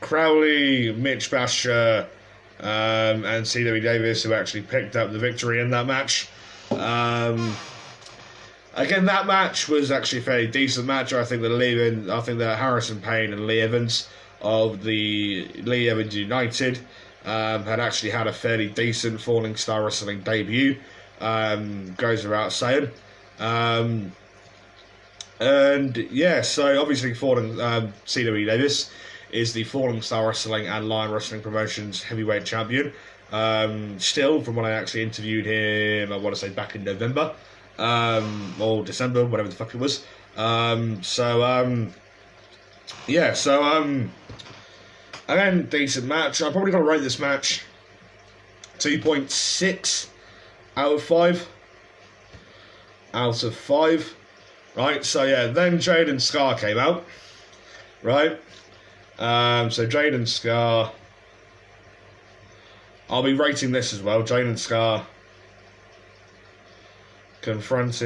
Crowley, Mitch Basher, and C.W. Davis who actually picked up the victory in that match. Again, that match was actually a fairly decent match. I think that Harrison Payne and Lee Evans of the Lee Evans United had actually had a fairly decent Falling Star Wrestling debut. Goes without saying. And yeah, so obviously C.W. Davis is the Falling Star Wrestling and Lion Wrestling Promotions heavyweight champion. Still, from when I actually interviewed him, I want to say back in November, or December, whatever the fuck it was. Again, decent match. I'm probably going to rate this match 2.6 out of 5. Right, so yeah, then Jade and Scar came out. Right? So Jade and Scar, I'll be rating this as well. Jade and Scar confront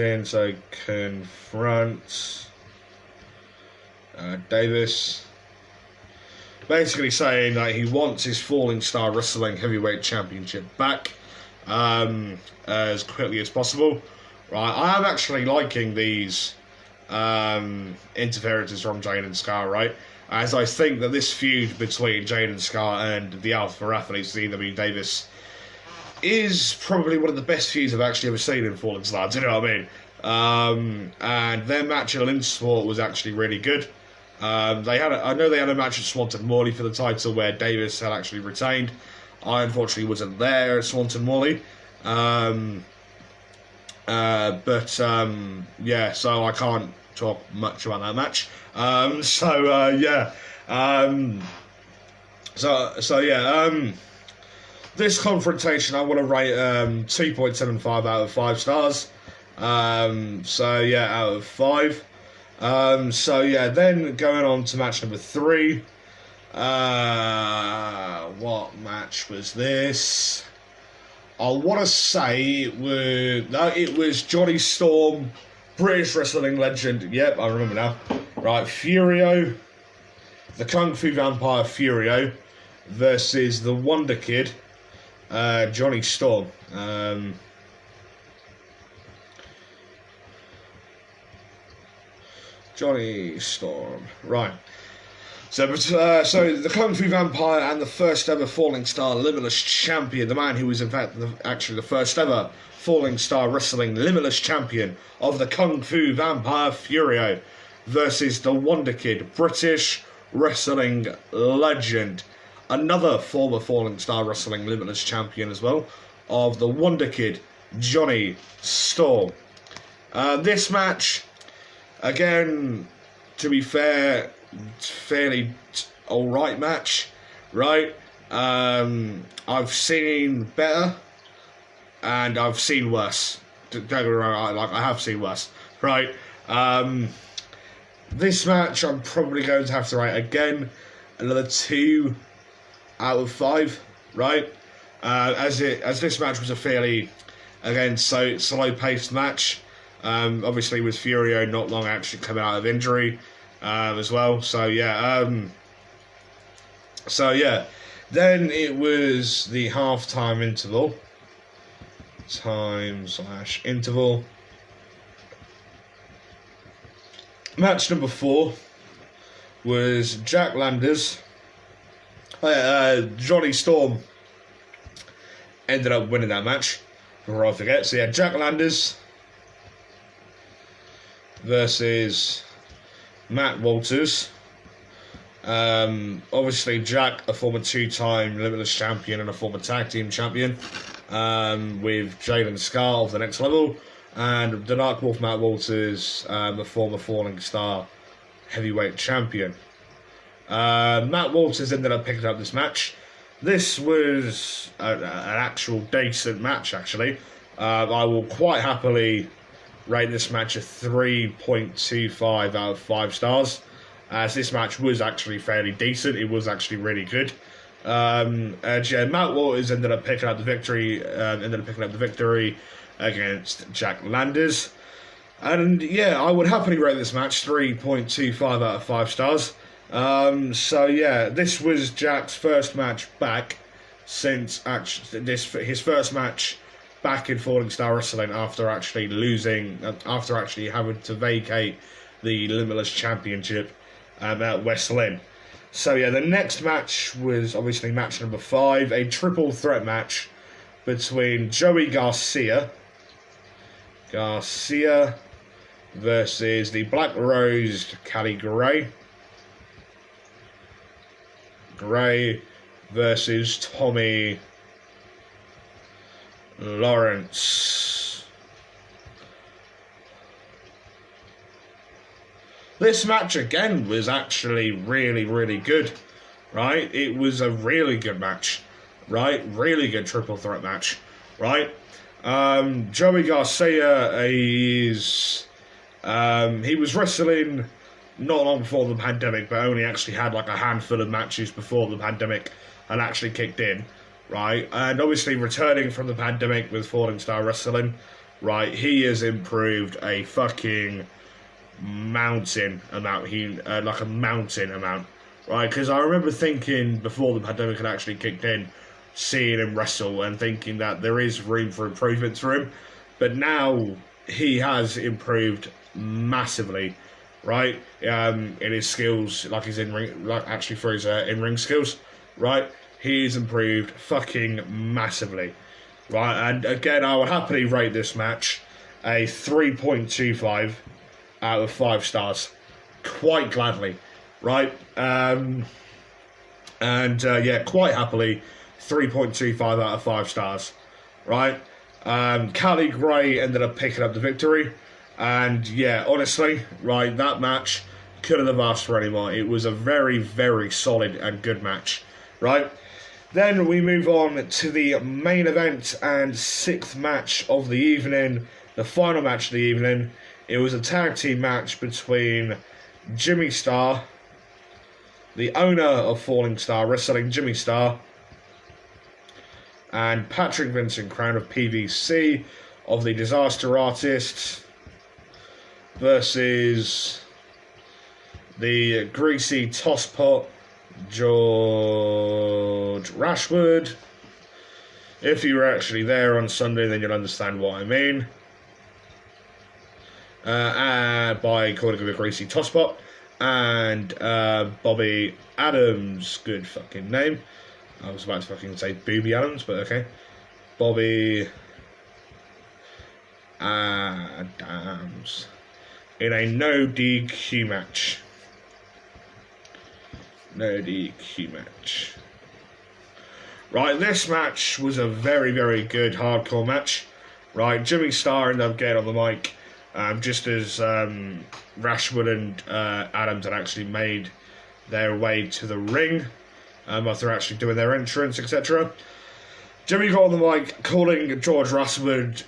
Davis, basically saying that he wants his Falling Star Wrestling Heavyweight Championship back as quickly as possible. Right, I am actually liking these interferences from Jade and Scar, right? As I think that this feud between Jade and Scar and the Alpha Athletes, C.W. Davis, is probably one of the best feuds I've actually ever seen in Falling Star. Do you know what I mean? And their match at Olympisport was actually really good. I know they had a match at Swanton Morley for the title where Davis had actually retained. I unfortunately wasn't there at Swanton Morley. Yeah, so I can't talk much about that match. This confrontation I want to rate 2.75 out of 5 stars. Out of 5. Then going on to match number 3. What match was this? I want to say it was Johnny Storm, British wrestling legend. Yep, I remember now. Right, Furio, the Kung Fu Vampire Furio versus the Wonder Kid, Johnny Storm. Johnny Storm. Right. So the Kung Fu Vampire and the first ever Falling Star Limitless Champion, the man who was in fact actually the first ever Falling Star Wrestling Limitless Champion of the Kung Fu Vampire Furio, versus the Wonder Kid, British wrestling legend, another former Falling Star Wrestling Limitless Champion as well, of the Wonder Kid, Johnny Storm. This match, again, to be fair, fairly alright match, right? I've seen better, and I've seen worse. Don't get me wrong, I have seen worse, right? This match, I'm probably going to have to rate again another 2 out of 5, right? As this match was a fairly, again, slow paced match. Obviously with Furio not long actually coming out of injury, as well. So yeah. Then it was the halftime interval. Time/interval. Match number 4 was Jack Landers. Johnny Storm ended up winning that match, before I forget. So yeah, Jack Landers versus Matt Walters. Obviously Jack, a former 2-time Limitless champion and a former tag team champion, with Jalen Scar of the Next Level, and the Dark Wolf Matt Walters, a former Falling Star heavyweight champion. Matt Walters ended up picking up this match. This was an actual decent match, actually. I will quite happily rate this match a 3.25 out of 5 stars, as this match was actually fairly decent. It was actually really good. Matt Walters ended up picking up the victory. Against Jack Landers, and yeah, I would happily rate this match 3.25 out of 5 stars. So yeah, this was Jack's first match back since his first match back in Falling Star Wrestling after actually having to vacate the Limitless Championship at West Lynn. So yeah, the next match was obviously match number 5, a triple threat match between Joey Garcia versus the Black Rose Callie Gray versus Tommy Lawrence. This match again was actually really, really good, right? It was a really good match, right? Really good triple threat match, right? Joey Garcia he was wrestling not long before the pandemic, but only actually had like a handful of matches before the pandemic had actually kicked in, right? And obviously returning from the pandemic with Falling Star Wrestling, right? He has improved a fucking mountain amount. Like a mountain amount, right? Because I remember thinking before the pandemic had actually kicked in, seeing him wrestle and thinking that there is room for improvements for him, but now he has improved massively, right? In his skills, like his in-ring, like actually for his in-ring skills, right? He's improved fucking massively, right? And again, I would happily rate this match a 3.25 out of 5 stars, quite gladly, right? Yeah, quite happily 3.25 out of 5 stars, right? Callie Gray ended up picking up the victory, and yeah, honestly, right, that match couldn't have asked for any more. It was a very, very solid and good match, right? Then we move on to the main event and 6th match of the evening, the final match of the evening. It was a tag team match between Jimmy Star, the owner of Falling Star Wrestling, Jimmy Star, and Patrick Vincent Crown of PVC of the Disaster Artists versus the Greasy Tosspot, George Rashford. If you were actually there on Sunday, then you'll understand what I mean. By calling him a Greasy Tosspot, and Bobby Adams, good fucking name. I was about to fucking say Booby Adams, but okay. Bobby Adams in a no DQ match. No DQ match. Right, this match was a very, very good hardcore match. Right, Jimmy Star ended up getting on the mic just as Rashford and Adams had actually made their way to the ring. as they're actually doing their entrance, etc. Jimmy got on the mic calling George Rashford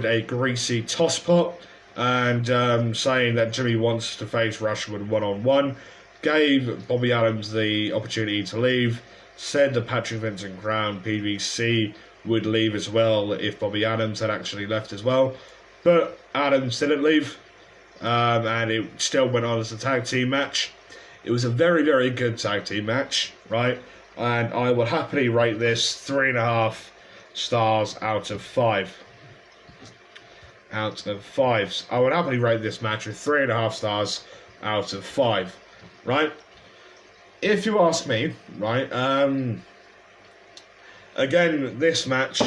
a greasy tosspot, and saying that Jimmy wants to face Rashford one-on-one. Gave Bobby Adams the opportunity to leave. Said that Patrick Vincent Crown, PVC, would leave as well if Bobby Adams had actually left as well. But Adams didn't leave, and it still went on as a tag team match. It was a very, very good tag team match, right? And I will happily rate this 3.5 stars out of 5. Out of 5. I would happily rate this match with 3.5 stars out of 5, right? If you ask me, right, again, this match,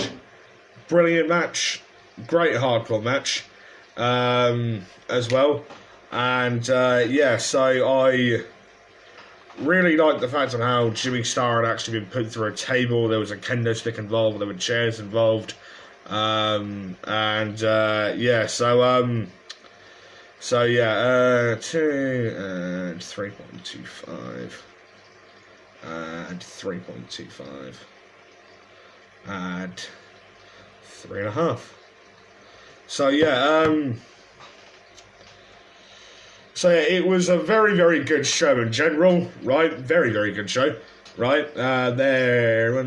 brilliant match, great hardcore match, as well. And, yeah, so I really like the fact on how Jimmy Star had actually been put through a table. There was a kendo stick involved, there were chairs involved. Yeah, so yeah, 2 and 3.25 and 3.25 and 3.5. So yeah, it was a very, very good show in general, right? Very, very good show, right? Their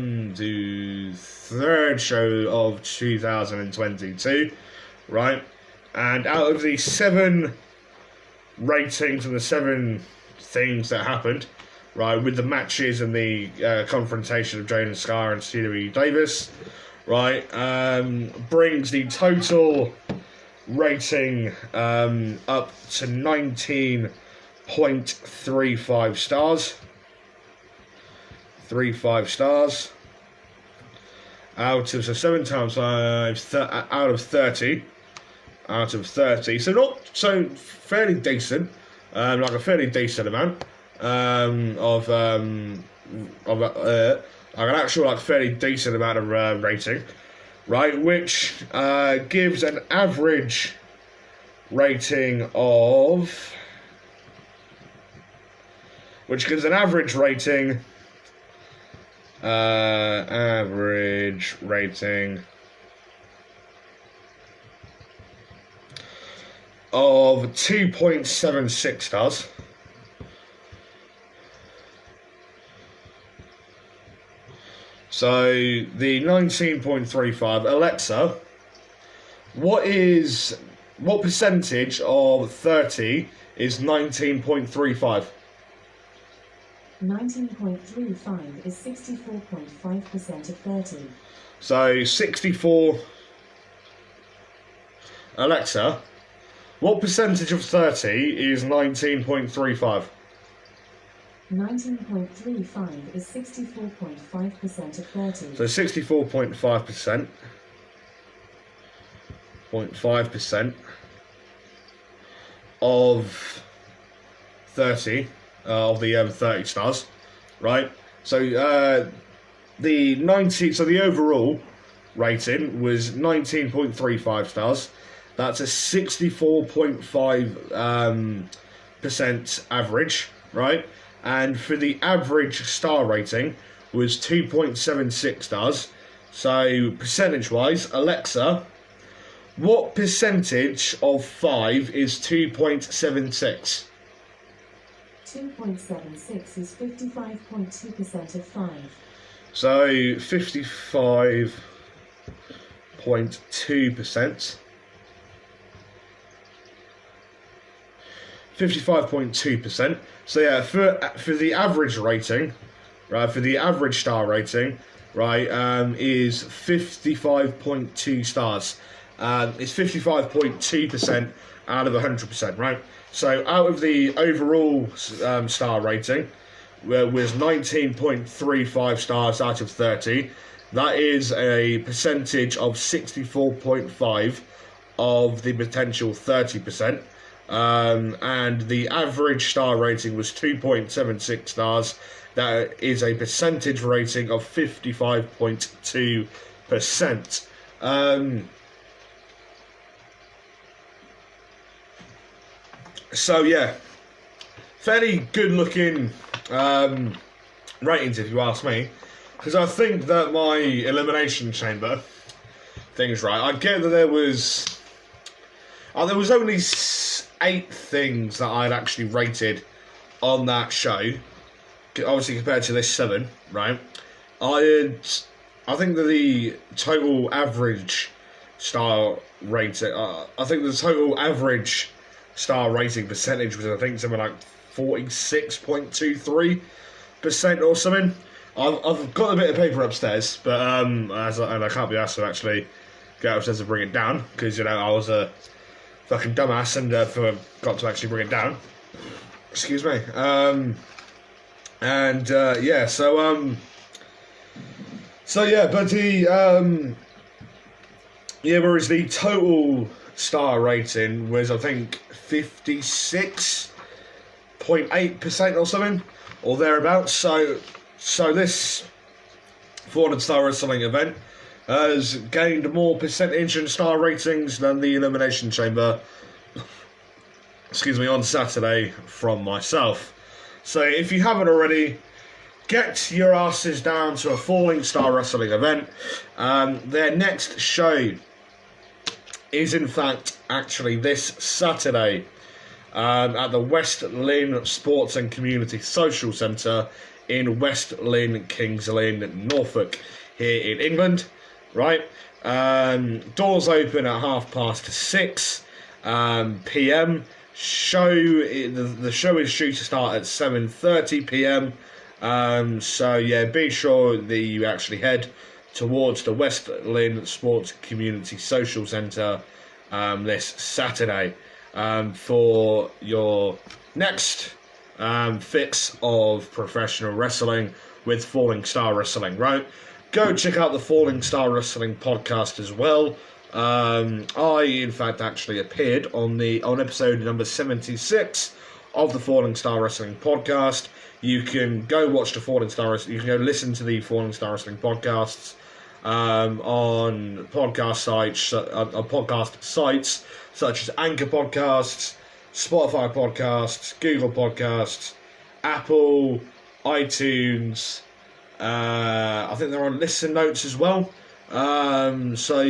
third show of 2022, right? And out of the 7 ratings and the 7 things that happened, right, with the matches and the confrontation of Jane Scar and Stewie Davis, right, brings the total rating up to 19.35 stars. 3.5 stars. Out of, so 7 times 5, out of 30. Out of 30. So not so fairly decent. Like a fairly decent amount of like an actual like fairly decent amount of rating, right? Which gives an average rating of, average rating of 2.76 stars. So the 19.35, Alexa, what percentage of 30 is 19.35?
19.35 is 64.5% of 30.
So 64. Alexa, what percentage of 30 is 19.35?
19.35 is 64.5% of 30.
So 64.5%. 0.5% of 30 of the 30 stars, right? So the overall rating was 19.35 stars. That's a 64.5% average, right? And for the average star rating was 2.76 stars. So percentage-wise, Alexa, what percentage of 5 is 2.76?
2.76 is 55.2% of 5.
So 55.2%. 55.2%. So yeah, for the average rating, right, for the average star rating, right, is 55.2 stars. It's 55.2% out of 100%, right? So out of the overall star rating, was 19.35 stars out of 30. That is a percentage of 64.5 of the potential 30%. And the average star rating was 2.76 stars. That is a percentage rating of 55.2%. So yeah, fairly good looking ratings, if you ask me, because I think that my Elimination Chamber thing's right. I get that there was only 8 things that I'd actually rated on that show, obviously compared to this 7, right? I think that the total average star rating, I think the total average star rating percentage was, I think, something like 46.23% or something. I've got a bit of paper upstairs, but and I can't be asked to actually go upstairs and bring it down, because, you know, I was a fucking dumbass and forgot to actually bring it down. Excuse me. Whereas the total star rating was, I think, 56.8% or something, or thereabouts. So this 400 Star Wrestling event has gained more percentage and star ratings than the Elimination Chamber, on Saturday from myself. So if you haven't already, get your asses down to a Falling Star Wrestling event. Their next show is, in fact, actually this Saturday at the West Lynn Sports and Community Social Centre in West Lynn, Kings Lynn, Norfolk, here in England, right? Doors open at 6:30 p.m. The show is due to start at 7:30 p.m. Be sure that you actually head towards the West Lynn Sports Community Social Centre this Saturday for your next fix of professional wrestling with Falling Star Wrestling, right? Go check out the Falling Star Wrestling podcast as well. I, in fact, actually appeared on episode number 76 of the Falling Star Wrestling podcast. You can go watch the Falling Star Wrestling. You can go listen to the Falling Star Wrestling podcasts on podcast sites such as Anchor Podcasts, Spotify Podcasts, Google Podcasts, Apple, iTunes. I think they're on Listen Notes as well. So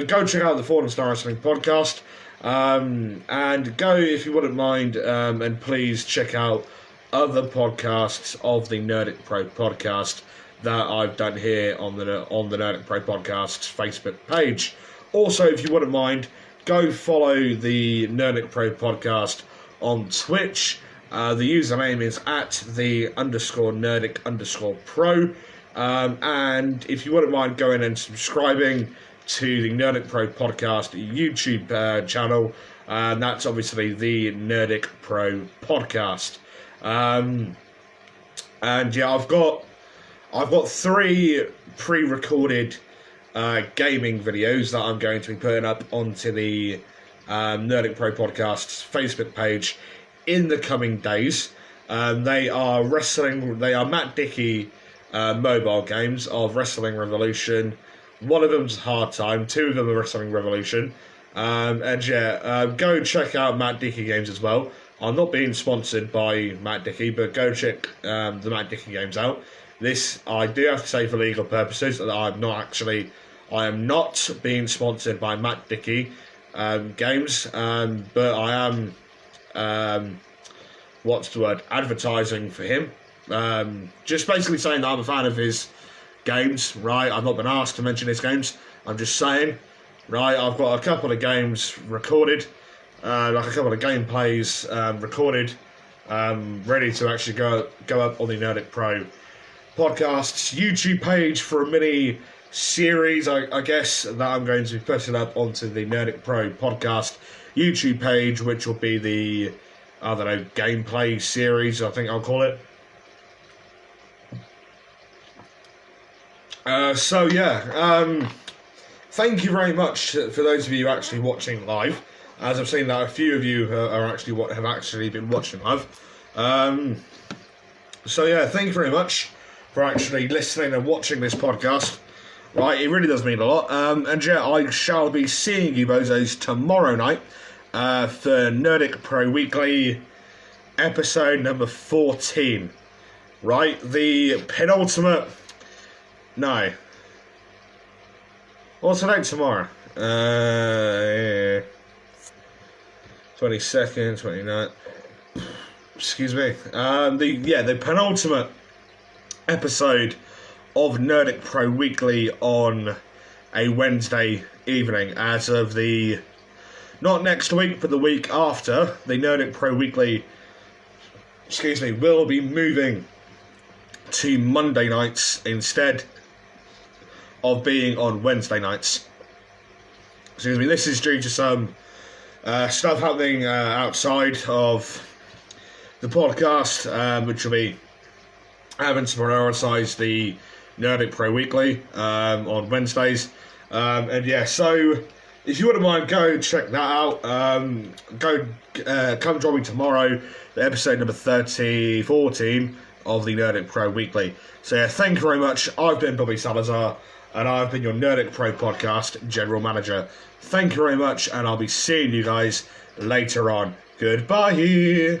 go check out the Fallen Star Wrestling podcast, and go, if you wouldn't mind, and please check out other podcasts of the Nerdic Pro podcast that I've done here on the Nerdic Pro podcast's Facebook page. Also, if you wouldn't mind, go follow the Nerdic Pro podcast on Twitch. The username is @the_Nerdic_pro. And if you wouldn't mind going and subscribing to the Nerdic Pro podcast YouTube channel, and that's obviously the Nerdic Pro podcast. I've got 3 pre-recorded gaming videos that I'm going to be putting up onto the Nerdic Pro podcast's Facebook page in the coming days. They are Matt Dickey mobile games of Wrestling Revolution. One of them's Hard Time, 2 of them are Wrestling Revolution. Go check out Matt Dickey games as well. I'm not being sponsored by Matt Dickey, but go check the Matt Dickey games out. This, I do have to say for legal purposes, that I am not being sponsored by Matt Dickey games, but I am, advertising for him. Just basically saying that I'm a fan of his games, right? I've not been asked to mention his games. I'm just saying, right? I've got a couple of games recorded, like a couple of gameplays recorded, ready to actually go up on the Nerdic Pro podcast's YouTube page for a mini series, I guess, that I'm going to be putting up onto the Nerdic Pro podcast YouTube page, which will be the, gameplay series, I think I'll call it. Thank you very much for those of you actually watching live, as I've seen that a few of you have actually been watching live. Thank you very much for actually listening and watching this podcast. Right, it really does mean a lot. I shall be seeing you bozos tomorrow night for Nerdic Pro Weekly episode number 14. right? The penultimate. No. What's the date tomorrow? 22nd, 29th. Excuse me. The penultimate episode of Nerdic Pro Weekly on a Wednesday evening, as of the not next week but the week after. The Nerdic Pro Weekly, will be moving to Monday nights instead of being on Wednesday nights. This is due to some stuff happening outside of the podcast, which will be having to prioritise the Nerdic Pro Weekly on Wednesdays. So if you wouldn't mind, go check that out. Come join me tomorrow, the episode number 14 of the Nerdic Pro Weekly. So yeah, thank you very much. I've been Bobby Salazar, and I've been your Nerdic Pro Podcast General Manager. Thank you very much, and I'll be seeing you guys later on. Goodbye.